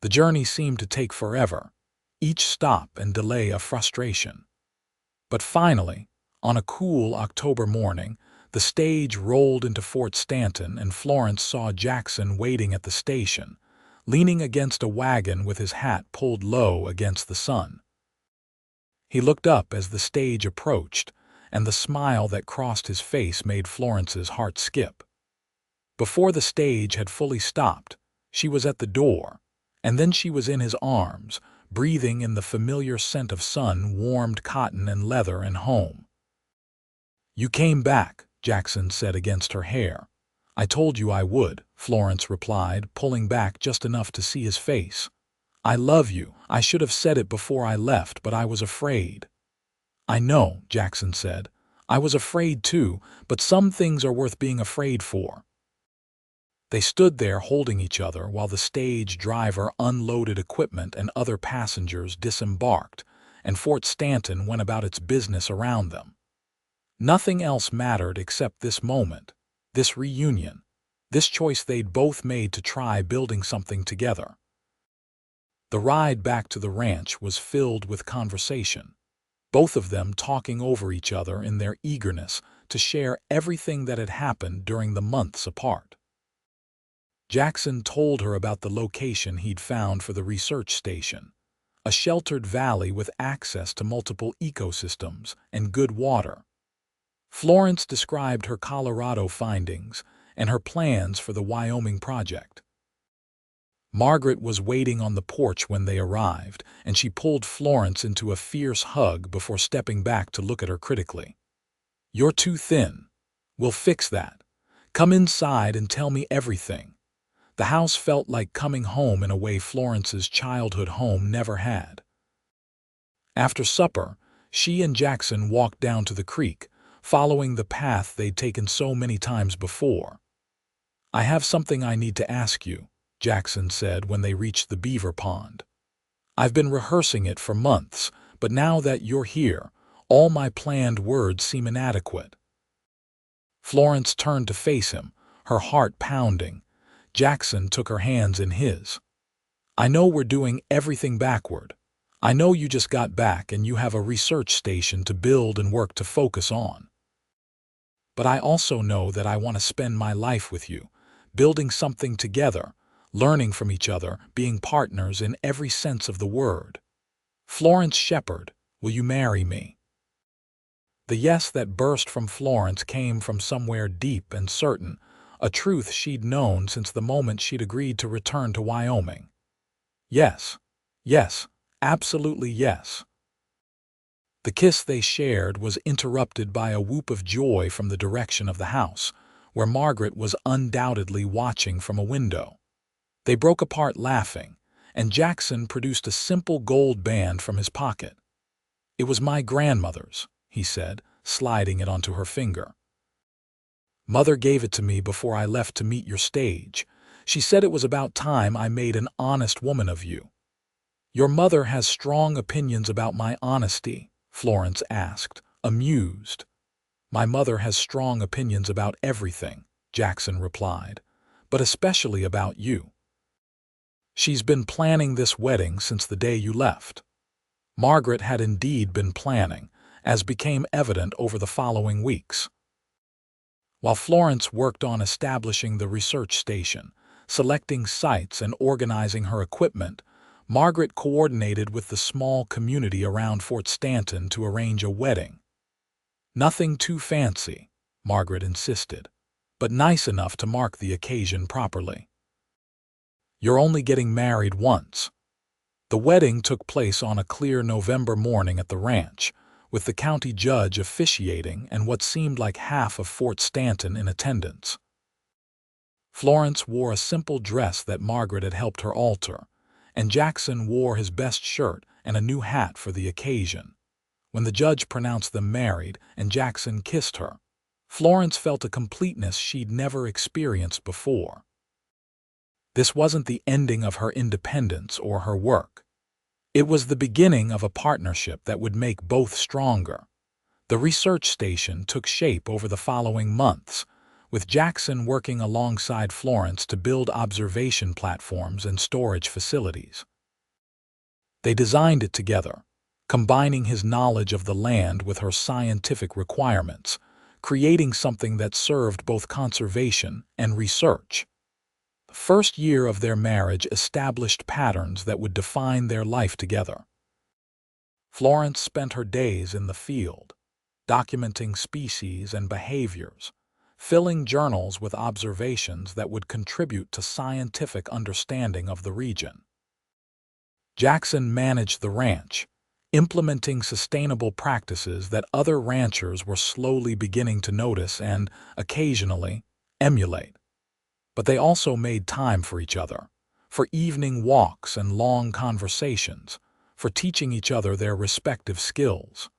The journey seemed to take forever, each stop and delay a frustration. But finally, on a cool October morning, the stage rolled into Fort Stanton and Florence saw Jackson waiting at the station, leaning against a wagon with his hat pulled low against the sun. He looked up as the stage approached, and the smile that crossed his face made Florence's heart skip. Before the stage had fully stopped, she was at the door, and then she was in his arms, breathing in the familiar scent of sun-warmed cotton and leather and home. "You came back," Jackson said against her hair. "I told you I would," Florence replied, pulling back just enough to see his face. "I love you. I should have said it before I left, but I was afraid." "I know," Jackson said. "I was afraid too, but some things are worth being afraid for." They stood there holding each other while the stage driver unloaded equipment and other passengers disembarked, and Fort Stanton went about its business around them. Nothing else mattered except this moment, this reunion, this choice they'd both made to try building something together. The ride back to the ranch was filled with conversation, both of them talking over each other in their eagerness to share everything that had happened during the months apart. Jackson told her about the location he'd found for the research station, a sheltered valley with access to multiple ecosystems and good water. Florence described her Colorado findings and her plans for the Wyoming project. Margaret was waiting on the porch when they arrived, and she pulled Florence into a fierce hug before stepping back to look at her critically. "You're too thin. We'll fix that. Come inside and tell me everything." The house felt like coming home in a way Florence's childhood home never had. After supper, she and Jackson walked down to the creek, following the path they'd taken so many times before. "I have something I need to ask you," Jackson said when they reached the beaver pond. "I've been rehearsing it for months, but now that you're here, all my planned words seem inadequate." Florence turned to face him, her heart pounding. Jackson took her hands in his. "I know we're doing everything backward. I know you just got back and you have a research station to build and work to focus on. But I also know that I want to spend my life with you, building something together, learning from each other, being partners in every sense of the word. Florence Shepard, will you marry me?" The yes that burst from Florence came from somewhere deep and certain, a truth she'd known since the moment she'd agreed to return to Wyoming. Yes, yes, absolutely yes. The kiss they shared was interrupted by a whoop of joy from the direction of the house, where Margaret was undoubtedly watching from a window. They broke apart laughing, and Jackson produced a simple gold band from his pocket. "It was my grandmother's," he said, sliding it onto her finger. "Mother gave it to me before I left to meet your stage. She said it was about time I made an honest woman of you." "Your mother has strong opinions about my honesty?" Florence asked, amused. "My mother has strong opinions about everything," Jackson replied, "but especially about you. She's been planning this wedding since the day you left." Margaret had indeed been planning, as became evident over the following weeks. While Florence worked on establishing the research station, selecting sites and organizing her equipment, Margaret coordinated with the small community around Fort Stanton to arrange a wedding. "Nothing too fancy," Margaret insisted, "but nice enough to mark the occasion properly. You're only getting married once." The wedding took place on a clear November morning at the ranch, with the county judge officiating and what seemed like half of Fort Stanton in attendance. Florence wore a simple dress that Margaret had helped her alter, and Jackson wore his best shirt and a new hat for the occasion. When the judge pronounced them married and Jackson kissed her, Florence felt a completeness she'd never experienced before. This wasn't the ending of her independence or her work. It was the beginning of a partnership that would make both stronger. The research station took shape over the following months, with Jackson working alongside Florence to build observation platforms and storage facilities. They designed it together, combining his knowledge of the land with her scientific requirements, creating something that served both conservation and research. The first year of their marriage established patterns that would define their life together. Florence spent her days in the field, documenting species and behaviors, filling journals with observations that would contribute to scientific understanding of the region. Jackson managed the ranch, implementing sustainable practices that other ranchers were slowly beginning to notice and, occasionally, emulate. But they also made time for each other, for evening walks and long conversations, for teaching each other their respective skills.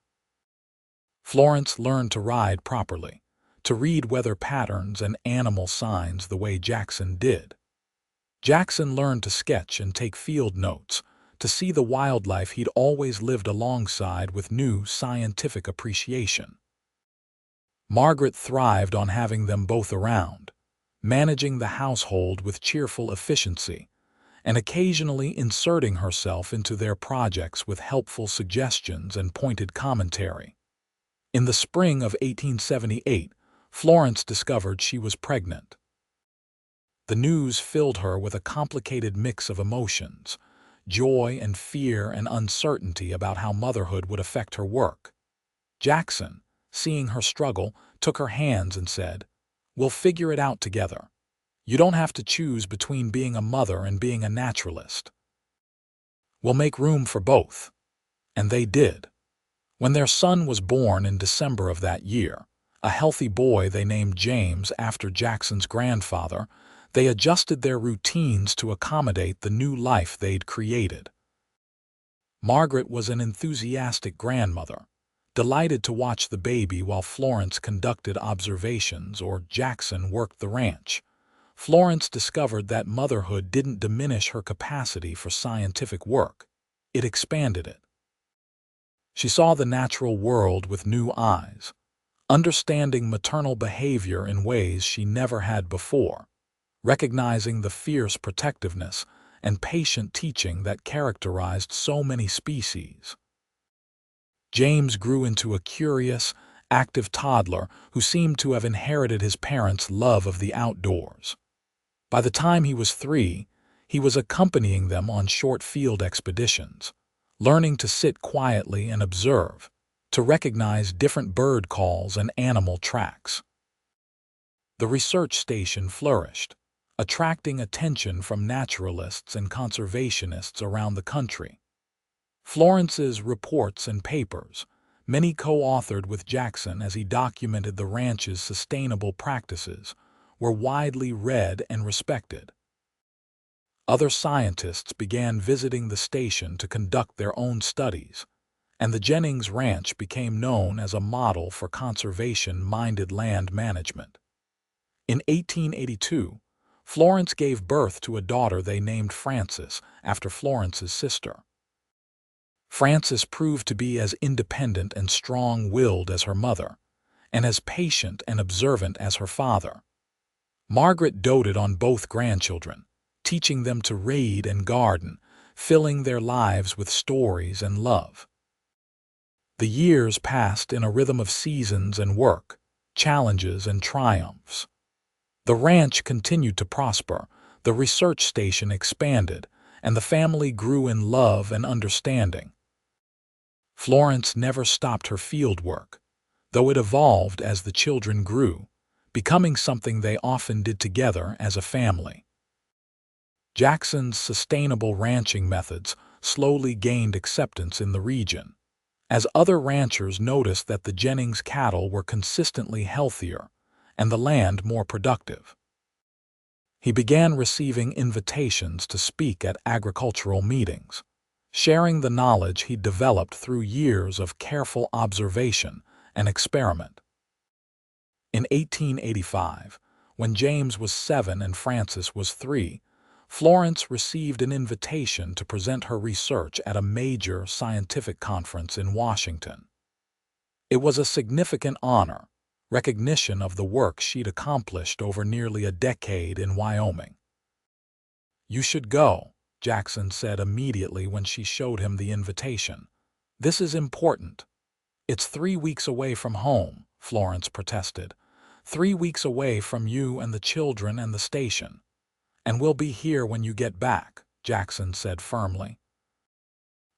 Florence learned to ride properly, to read weather patterns and animal signs the way Jackson did. Jackson learned to sketch and take field notes, to see the wildlife he'd always lived alongside with new scientific appreciation. Margaret thrived on having them both around, managing the household with cheerful efficiency, and occasionally inserting herself into their projects with helpful suggestions and pointed commentary. In the spring of 1878, Florence discovered she was pregnant. The news filled her with a complicated mix of emotions, joy and fear and uncertainty about how motherhood would affect her work. Jackson, seeing her struggle, took her hands and said, "We'll figure it out together. You don't have to choose between being a mother and being a naturalist. We'll make room for both." And they did. When their son was born in December of that year, a healthy boy they named James after Jackson's grandfather, they adjusted their routines to accommodate the new life they'd created. Margaret was an enthusiastic grandmother, delighted to watch the baby while Florence conducted observations or Jackson worked the ranch. Florence discovered that motherhood didn't diminish her capacity for scientific work. It expanded it. She saw the natural world with new eyes, understanding maternal behavior in ways she never had before, recognizing the fierce protectiveness and patient teaching that characterized so many species. James grew into a curious, active toddler who seemed to have inherited his parents' love of the outdoors. By the time he was 3, he was accompanying them on short field expeditions, learning to sit quietly and observe, to recognize different bird calls and animal tracks. The research station flourished, attracting attention from naturalists and conservationists around the country. Florence's reports and papers, many co-authored with Jackson as he documented the ranch's sustainable practices, were widely read and respected. Other scientists began visiting the station to conduct their own studies, and the Jennings Ranch became known as a model for conservation-minded land management. In 1882, Florence gave birth to a daughter they named Frances after Florence's sister. Frances proved to be as independent and strong-willed as her mother, and as patient and observant as her father. Margaret doted on both grandchildren, teaching them to read and garden, filling their lives with stories and love. The years passed in a rhythm of seasons and work, challenges and triumphs. The ranch continued to prosper, the research station expanded, and the family grew in love and understanding. Florence never stopped her field work, though it evolved as the children grew, becoming something they often did together as a family. Jackson's sustainable ranching methods slowly gained acceptance in the region, as other ranchers noticed that the Jennings cattle were consistently healthier and the land more productive. He began receiving invitations to speak at agricultural meetings, sharing the knowledge he'd developed through years of careful observation and experiment. In 1885, when James was 7 and Frances was 3, Florence received an invitation to present her research at a major scientific conference in Washington. It was a significant honor, recognition of the work she'd accomplished over nearly a decade in Wyoming. "You should go," Jackson said immediately when she showed him the invitation. "This is important." "It's 3 weeks away from home," Florence protested. "3 weeks away from you and the children and the station." "And we'll be here when you get back," Jackson said firmly.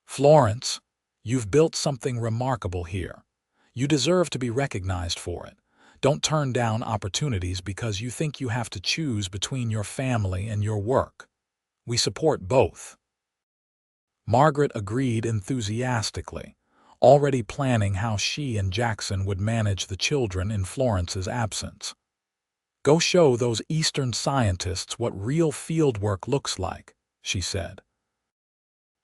"Florence, you've built something remarkable here. You deserve to be recognized for it. Don't turn down opportunities because you think you have to choose between your family and your work. We support both." Margaret agreed enthusiastically, already planning how she and Jackson would manage the children in Florence's absence. "Go show those Eastern scientists what real fieldwork looks like," she said.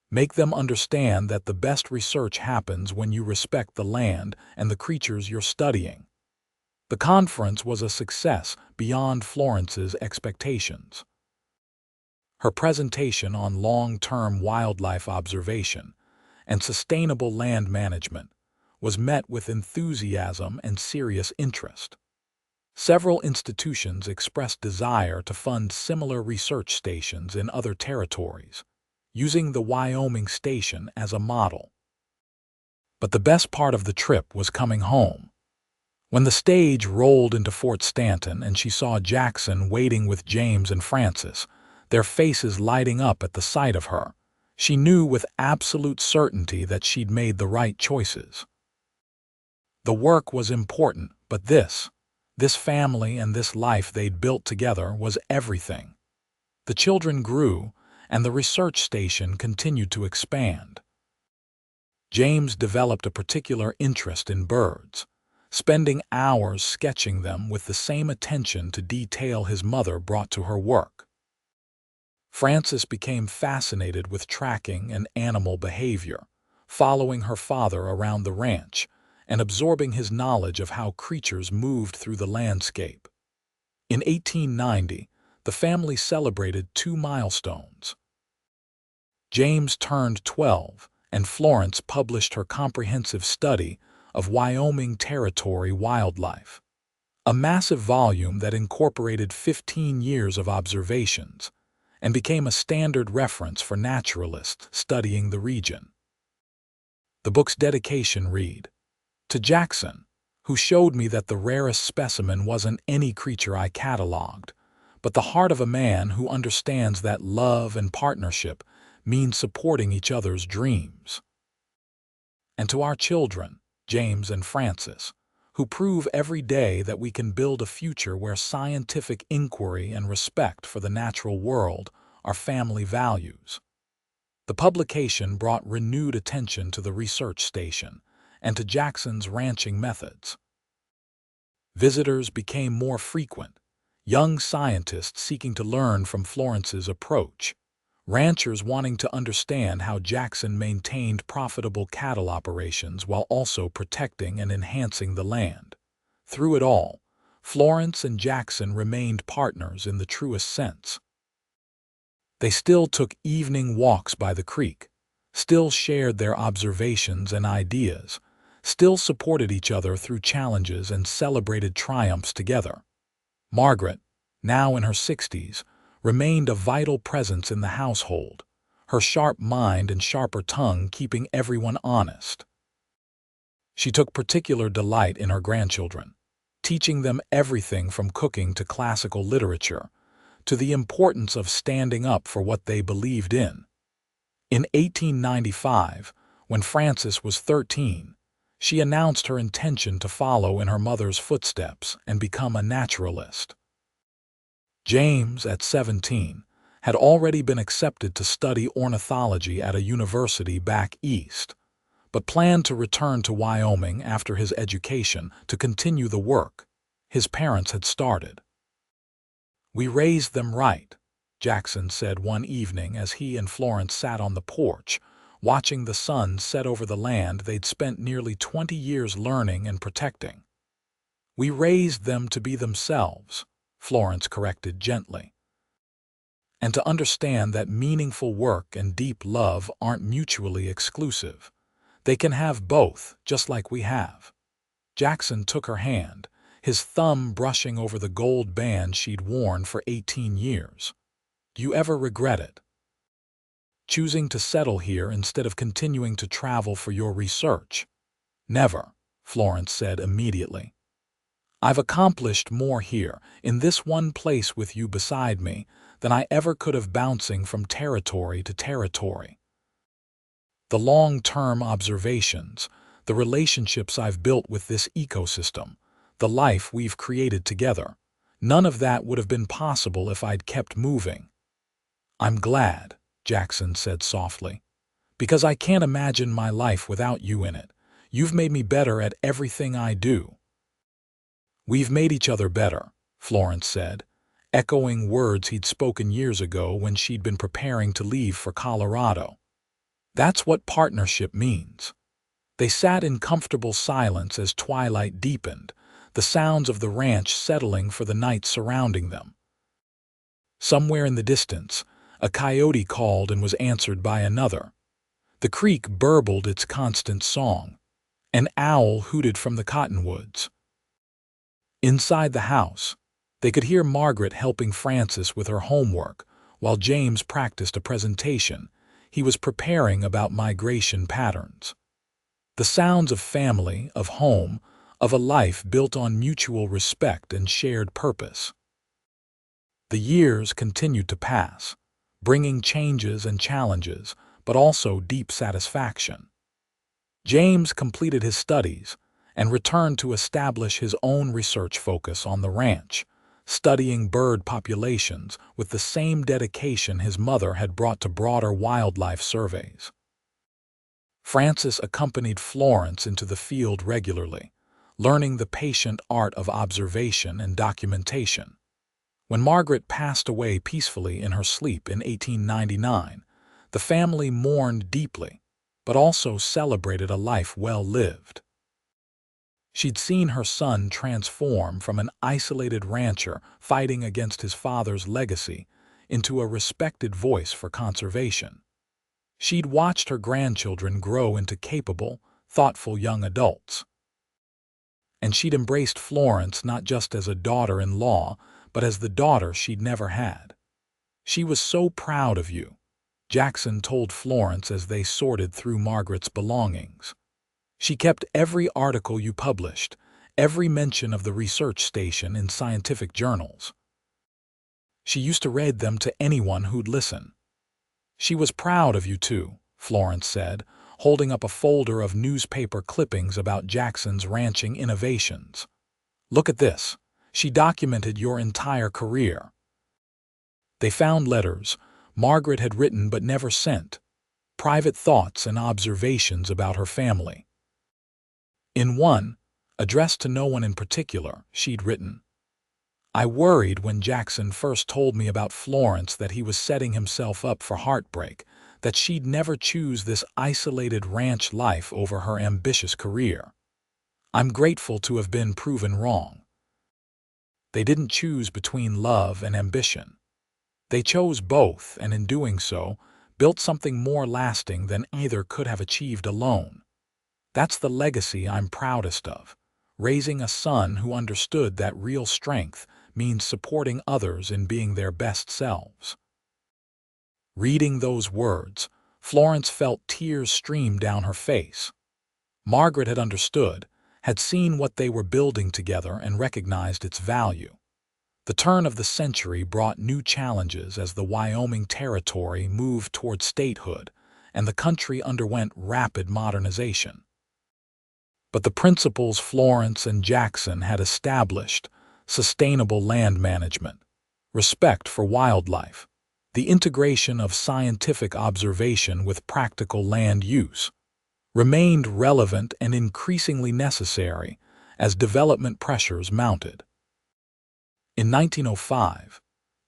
"Make them understand that the best research happens when you respect the land and the creatures you're studying." The conference was a success beyond Florence's expectations. Her presentation on long-term wildlife observation and sustainable land management was met with enthusiasm and serious interest. Several institutions expressed desire to fund similar research stations in other territories, using the Wyoming station as a model. But the best part of the trip was coming home. When the stage rolled into Fort Stanton and she saw Jackson waiting with James and Frances, their faces lighting up at the sight of her, she knew with absolute certainty that she'd made the right choices. The work was important, but this family and this life they'd built together was everything. The children grew, and the research station continued to expand. James developed a particular interest in birds, spending hours sketching them with the same attention to detail his mother brought to her work. Frances became fascinated with tracking and animal behavior, following her father around the ranch and absorbing his knowledge of how creatures moved through the landscape. In 1890, the family celebrated 2 milestones. James turned 12, and Florence published her comprehensive study of Wyoming Territory wildlife, a massive volume that incorporated 15 years of observations and became a standard reference for naturalists studying the region. The book's dedication read, "To Jackson, who showed me that the rarest specimen wasn't any creature I cataloged, but the heart of a man who understands that love and partnership mean supporting each other's dreams. And to our children, James and Frances, who prove every day that we can build a future where scientific inquiry and respect for the natural world are family values." The publication brought renewed attention to the research station and to Jackson's ranching methods. Visitors became more frequent, young scientists seeking to learn from Florence's approach, ranchers wanting to understand how Jackson maintained profitable cattle operations while also protecting and enhancing the land. Through it all, Florence and Jackson remained partners in the truest sense. They still took evening walks by the creek, still shared their observations and ideas, still supported each other through challenges and celebrated triumphs together. Margaret, now in her 60s, remained a vital presence in the household, her sharp mind and sharper tongue keeping everyone honest. She took particular delight in her grandchildren, teaching them everything from cooking to classical literature, to the importance of standing up for what they believed in. In 1895, when Frances was 13, she announced her intention to follow in her mother's footsteps and become a naturalist. James, at 17, had already been accepted to study ornithology at a university back east, but planned to return to Wyoming after his education to continue the work his parents had started. "We raised them right," Jackson said one evening as he and Florence sat on the porch, watching the sun set over the land they'd spent nearly 20 years learning and protecting. We raised them to be themselves, Florence corrected gently, and to understand that meaningful work and deep love aren't mutually exclusive. They can have both, just like we have. Jackson took her hand, his thumb brushing over the gold band she'd worn for 18 years. Do you ever regret it? Choosing to settle here instead of continuing to travel for your research? Never, Florence said immediately. I've accomplished more here, in this one place with you beside me, than I ever could have bouncing from territory to territory. The long-term observations, the relationships I've built with this ecosystem, the life we've created together, none of that would have been possible if I'd kept moving. I'm glad, Jackson said softly, because I can't imagine my life without you in it. You've made me better at everything I do. We've made each other better, Florence said, echoing words he'd spoken years ago when she'd been preparing to leave for Colorado. That's what partnership means. They sat in comfortable silence as twilight deepened, the sounds of the ranch settling for the night surrounding them. Somewhere in the distance, a coyote called and was answered by another. The creek burbled its constant song. An owl hooted from the cottonwoods. Inside the house, they could hear Margaret helping Frances with her homework while James practiced a presentation he was preparing about migration patterns. The sounds of family, of home, of a life built on mutual respect and shared purpose. The years continued to pass, bringing changes and challenges, but also deep satisfaction. James completed his studies and returned to establish his own research focus on the ranch, studying bird populations with the same dedication his mother had brought to broader wildlife surveys. Frances accompanied Florence into the field regularly, learning the patient art of observation and documentation. When Margaret passed away peacefully in her sleep in 1899, the family mourned deeply, but also celebrated a life well lived. She'd seen her son transform from an isolated rancher fighting against his father's legacy into a respected voice for conservation. She'd watched her grandchildren grow into capable, thoughtful young adults. And she'd embraced Florence not just as a daughter-in-law, but as the daughter she'd never had. She was so proud of you, Jackson told Florence as they sorted through Margaret's belongings. She kept every article you published, every mention of the research station in scientific journals. She used to read them to anyone who'd listen. She was proud of you too, Florence said, holding up a folder of newspaper clippings about Jackson's ranching innovations. Look at this. She documented your entire career. They found letters Margaret had written but never sent, private thoughts and observations about her family. In one, addressed to no one in particular, she'd written, I worried when Jackson first told me about Florence that he was setting himself up for heartbreak, that she'd never choose this isolated ranch life over her ambitious career. I'm grateful to have been proven wrong. They didn't choose between love and ambition. They chose both, and in doing so, built something more lasting than either could have achieved alone. That's the legacy I'm proudest of, raising a son who understood that real strength means supporting others in being their best selves. Reading those words, Florence felt tears stream down her face. Margaret had understood, had seen what they were building together and recognized its value. The turn of the century brought new challenges as the Wyoming Territory moved toward statehood and the country underwent rapid modernization. But the principles Florence and Jackson had established, sustainable land management, respect for wildlife, the integration of scientific observation with practical land use, remained relevant and increasingly necessary as development pressures mounted. In 1905,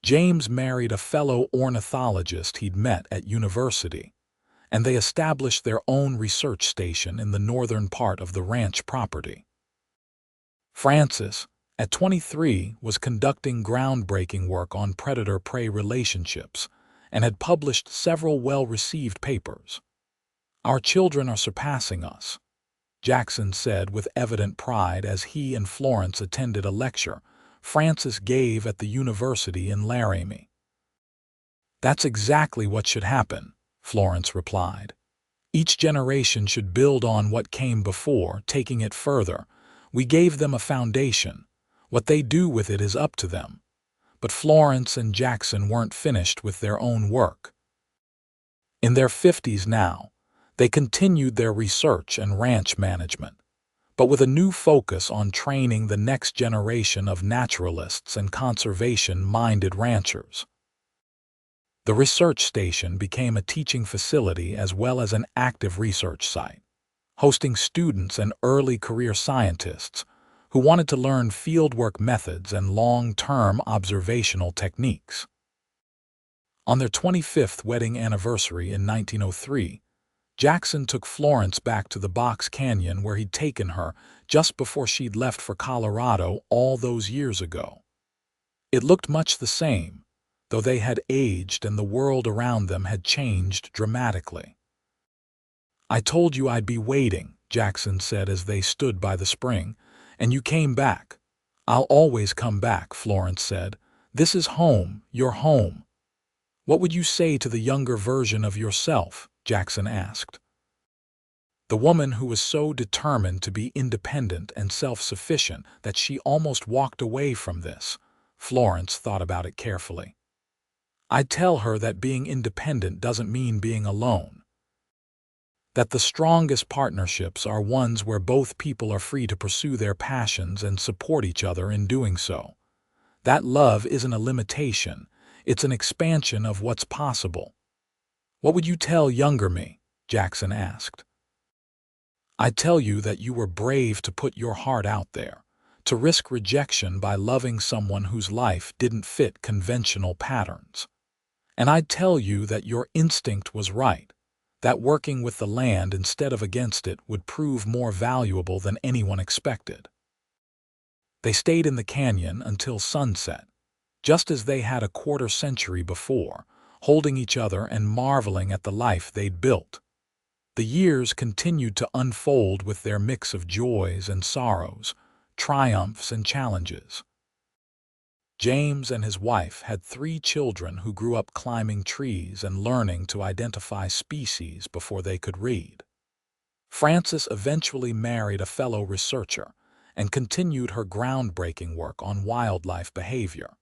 James married a fellow ornithologist he'd met at university, and they established their own research station in the northern part of the ranch property. Frances, at 23, was conducting groundbreaking work on predator-prey relationships and had published several well-received papers. "Our children are surpassing us," Jackson said with evident pride as he and Florence attended a lecture Frances gave at the university in Laramie. "That's exactly what should happen," Florence replied. "Each generation should build on what came before, taking it further. We gave them a foundation. What they do with it is up to them." But Florence and Jackson weren't finished with their own work. In their 50s now, they continued their research and ranch management, but with a new focus on training the next generation of naturalists and conservation-minded ranchers. The research station became a teaching facility as well as an active research site, hosting students and early career scientists who wanted to learn fieldwork methods and long-term observational techniques. On their 25th wedding anniversary in 1903, Jackson took Florence back to the Box Canyon where he'd taken her just before she'd left for Colorado all those years ago. It looked much the same, though they had aged and the world around them had changed dramatically. "I told you I'd be waiting," Jackson said as they stood by the spring, "and you came back." "I'll always come back," Florence said. "This is home, your home." "What would you say to the younger version of yourself?" Jackson asked. The woman who was so determined to be independent and self-sufficient that she almost walked away from this. Florence thought about it carefully. "I'd tell her that being independent doesn't mean being alone. That the strongest partnerships are ones where both people are free to pursue their passions and support each other in doing so. That love isn't a limitation, it's an expansion of what's possible." "What would you tell younger me?" Jackson asked. "I'd tell you that you were brave to put your heart out there, to risk rejection by loving someone whose life didn't fit conventional patterns. And I'd tell you that your instinct was right, that working with the land instead of against it would prove more valuable than anyone expected." They stayed in the canyon until sunset, just as they had a quarter-century before, holding each other and marveling at the life they'd built. The years continued to unfold with their mix of joys and sorrows, triumphs and challenges. James and his wife had 3 children who grew up climbing trees and learning to identify species before they could read. Frances eventually married a fellow researcher and continued her groundbreaking work on wildlife behavior.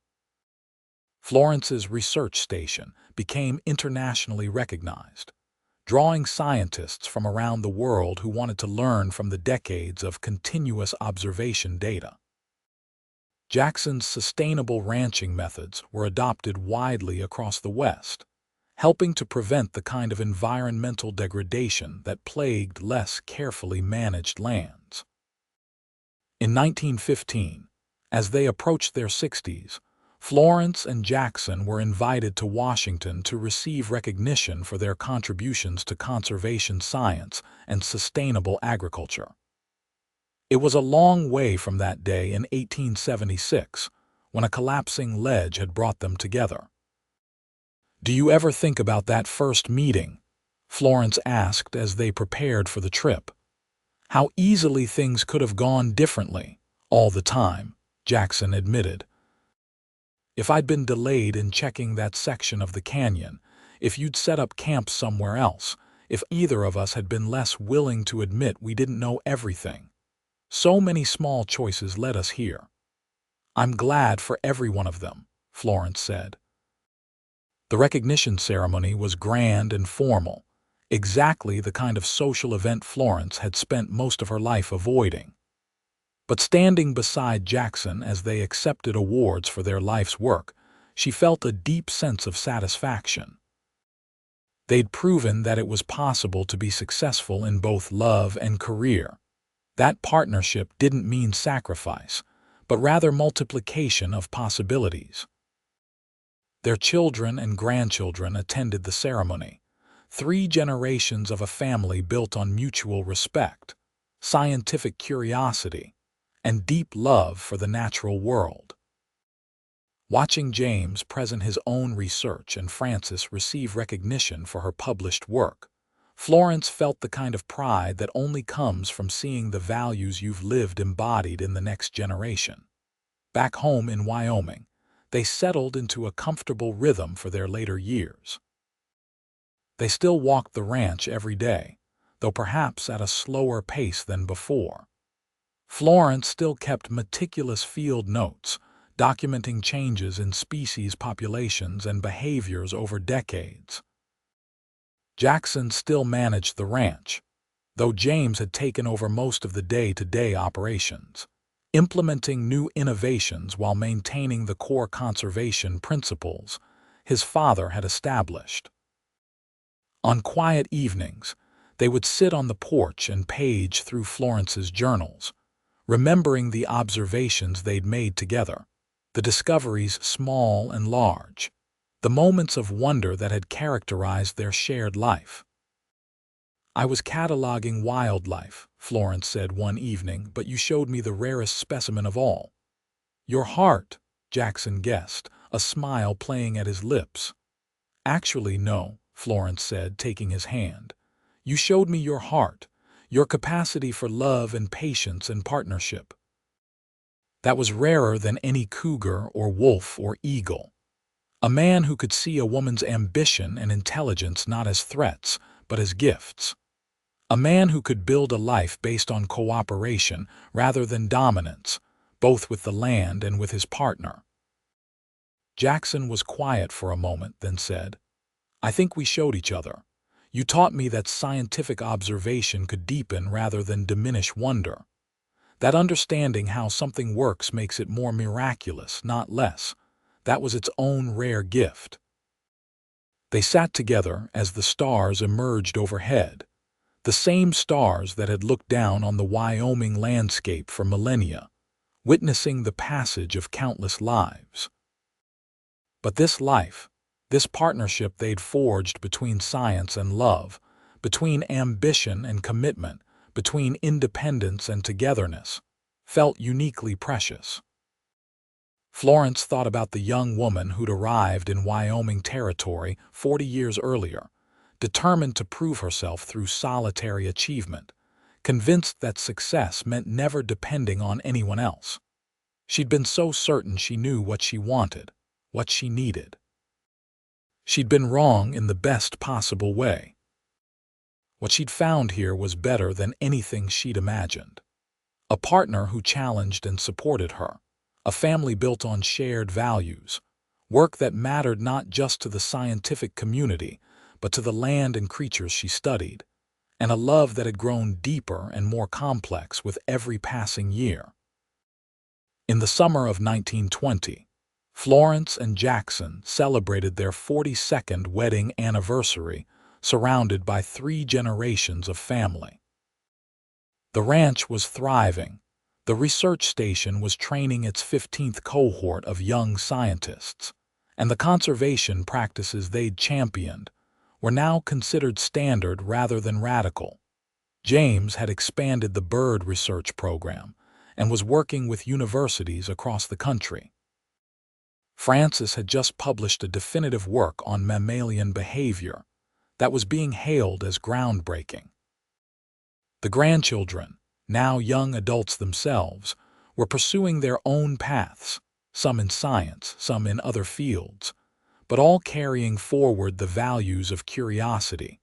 Florence's research station became internationally recognized, drawing scientists from around the world who wanted to learn from the decades of continuous observation data. Jackson's sustainable ranching methods were adopted widely across the West, helping to prevent the kind of environmental degradation that plagued less carefully managed lands. In 1915, as they approached their 60s, Florence and Jackson were invited to Washington to receive recognition for their contributions to conservation science and sustainable agriculture. It was a long way from that day in 1876, when a collapsing ledge had brought them together. "Do you ever think about that first meeting?" Florence asked as they prepared for the trip. "How easily things could have gone differently, all the time," Jackson admitted. "If I'd been delayed in checking that section of the canyon, if you'd set up camp somewhere else, if either of us had been less willing to admit we didn't know everything. So many small choices led us here. I'm glad for every one of them," Florence said. The recognition ceremony was grand and formal, exactly the kind of social event Florence had spent most of her life avoiding. But standing beside Jackson as they accepted awards for their life's work, she felt a deep sense of satisfaction. They'd proven that it was possible to be successful in both love and career. That partnership didn't mean sacrifice, but rather multiplication of possibilities. Their children and grandchildren attended the ceremony, 3 generations of a family built on mutual respect, scientific curiosity, and deep love for the natural world. Watching James present his own research and Frances receive recognition for her published work, Florence felt the kind of pride that only comes from seeing the values you've lived embodied in the next generation. Back home in Wyoming, they settled into a comfortable rhythm for their later years. They still walked the ranch every day, though perhaps at a slower pace than before. Florence still kept meticulous field notes, documenting changes in species populations and behaviors over decades. Jackson still managed the ranch, though James had taken over most of the day-to-day operations, implementing new innovations while maintaining the core conservation principles his father had established. On quiet evenings, they would sit on the porch and page through Florence's journals, remembering the observations they'd made together, the discoveries small and large, the moments of wonder that had characterized their shared life. "I was cataloging wildlife," Florence said one evening, "but you showed me the rarest specimen of all." "Your heart," Jackson guessed, a smile playing at his lips. "Actually, no," Florence said, taking his hand. "You showed me your heart, your capacity for love and patience and partnership. That was rarer than any cougar or wolf or eagle. A man who could see a woman's ambition and intelligence not as threats, but as gifts. A man who could build a life based on cooperation rather than dominance, both with the land and with his partner." Jackson was quiet for a moment, then said, "I think we showed each other. You taught me that scientific observation could deepen rather than diminish wonder. That understanding how something works makes it more miraculous, not less. That was its own rare gift." They sat together as the stars emerged overhead, the same stars that had looked down on the Wyoming landscape for millennia, witnessing the passage of countless lives. But this life, this partnership they'd forged between science and love, between ambition and commitment, between independence and togetherness, felt uniquely precious. Florence thought about the young woman who'd arrived in Wyoming Territory 40 years earlier, determined to prove herself through solitary achievement, convinced that success meant never depending on anyone else. She'd been so certain she knew what she wanted, what she needed. She'd been wrong in the best possible way. What she'd found here was better than anything she'd imagined. A partner who challenged and supported her, a family built on shared values, work that mattered not just to the scientific community, but to the land and creatures she studied, and a love that had grown deeper and more complex with every passing year. In the summer of 1920, Florence and Jackson celebrated their 42nd wedding anniversary, surrounded by 3 generations of family. The ranch was thriving. The research station was training its 15th cohort of young scientists, and the conservation practices they'd championed were now considered standard rather than radical. James had expanded the bird research program and was working with universities across the country. Frances had just published a definitive work on mammalian behavior that was being hailed as groundbreaking. The grandchildren, now young adults themselves, were pursuing their own paths, some in science, some in other fields, but all carrying forward the values of curiosity,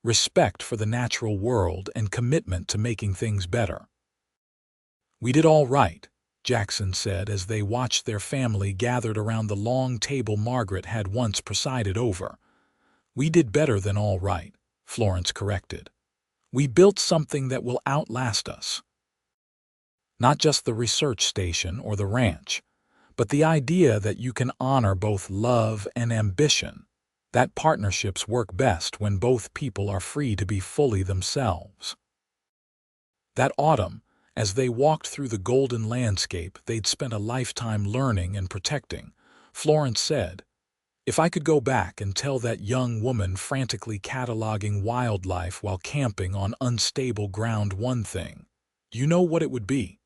respect for the natural world, and commitment to making things better. "We did all right," Jackson said as they watched their family gathered around the long table Margaret had once presided over. "We did better than all right," Florence corrected. "We built something that will outlast us." Not just the research station or the ranch, but the idea that you can honor both love and ambition, that partnerships work best when both people are free to be fully themselves. That autumn, as they walked through the golden landscape they'd spent a lifetime learning and protecting, Florence said, "If I could go back and tell that young woman frantically cataloging wildlife while camping on unstable ground one thing, do you know what it would be?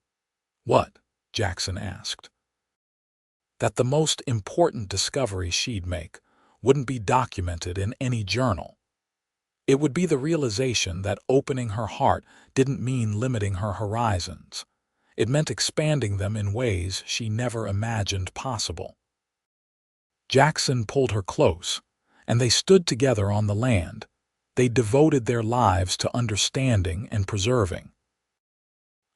What? Jackson asked. That the most important discovery she'd make wouldn't be documented in any journal. It would be the realization that opening her heart didn't mean limiting her horizons. It meant expanding them in ways she never imagined possible. Jackson pulled her close, and they stood together on the land. They devoted their lives to understanding and preserving.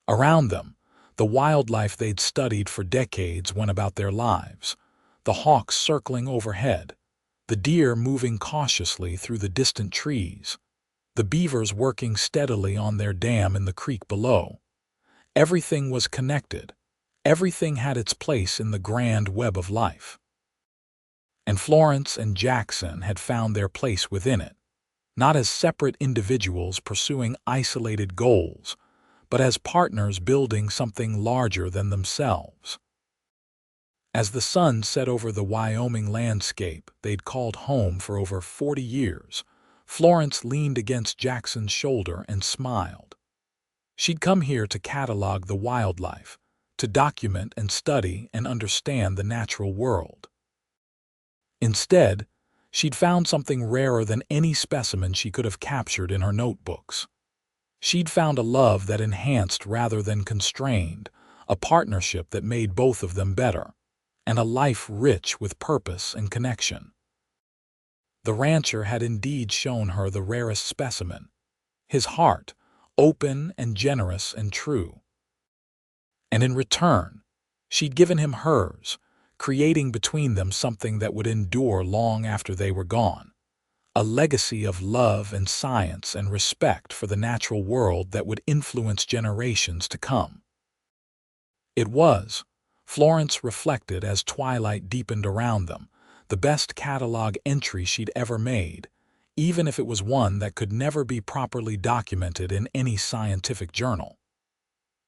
Around them, the wildlife they'd studied for decades went about their lives, the hawks circling overhead, the deer moving cautiously through the distant trees, the beavers working steadily on their dam in the creek below. Everything was connected. Everything had its place in the grand web of life. And Florence and Jackson had found their place within it, not as separate individuals pursuing isolated goals, but as partners building something larger than themselves. As the sun set over the Wyoming landscape they'd called home for over 40 years, Florence leaned against Jackson's shoulder and smiled. She'd come here to catalog the wildlife, to document and study and understand the natural world. Instead, she'd found something rarer than any specimen she could have captured in her notebooks. She'd found a love that enhanced rather than constrained, a partnership that made both of them better, and a life rich with purpose and connection. The rancher had indeed shown her the rarest specimen, his heart, open and generous and true. And in return, she'd given him hers, creating between them something that would endure long after they were gone, a legacy of love and science and respect for the natural world that would influence generations to come. It was, Florence reflected as twilight deepened around them, the best catalog entry she'd ever made, even if it was one that could never be properly documented in any scientific journal.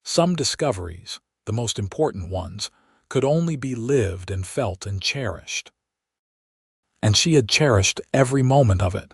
Some discoveries, the most important ones, could only be lived and felt and cherished. And she had cherished every moment of it.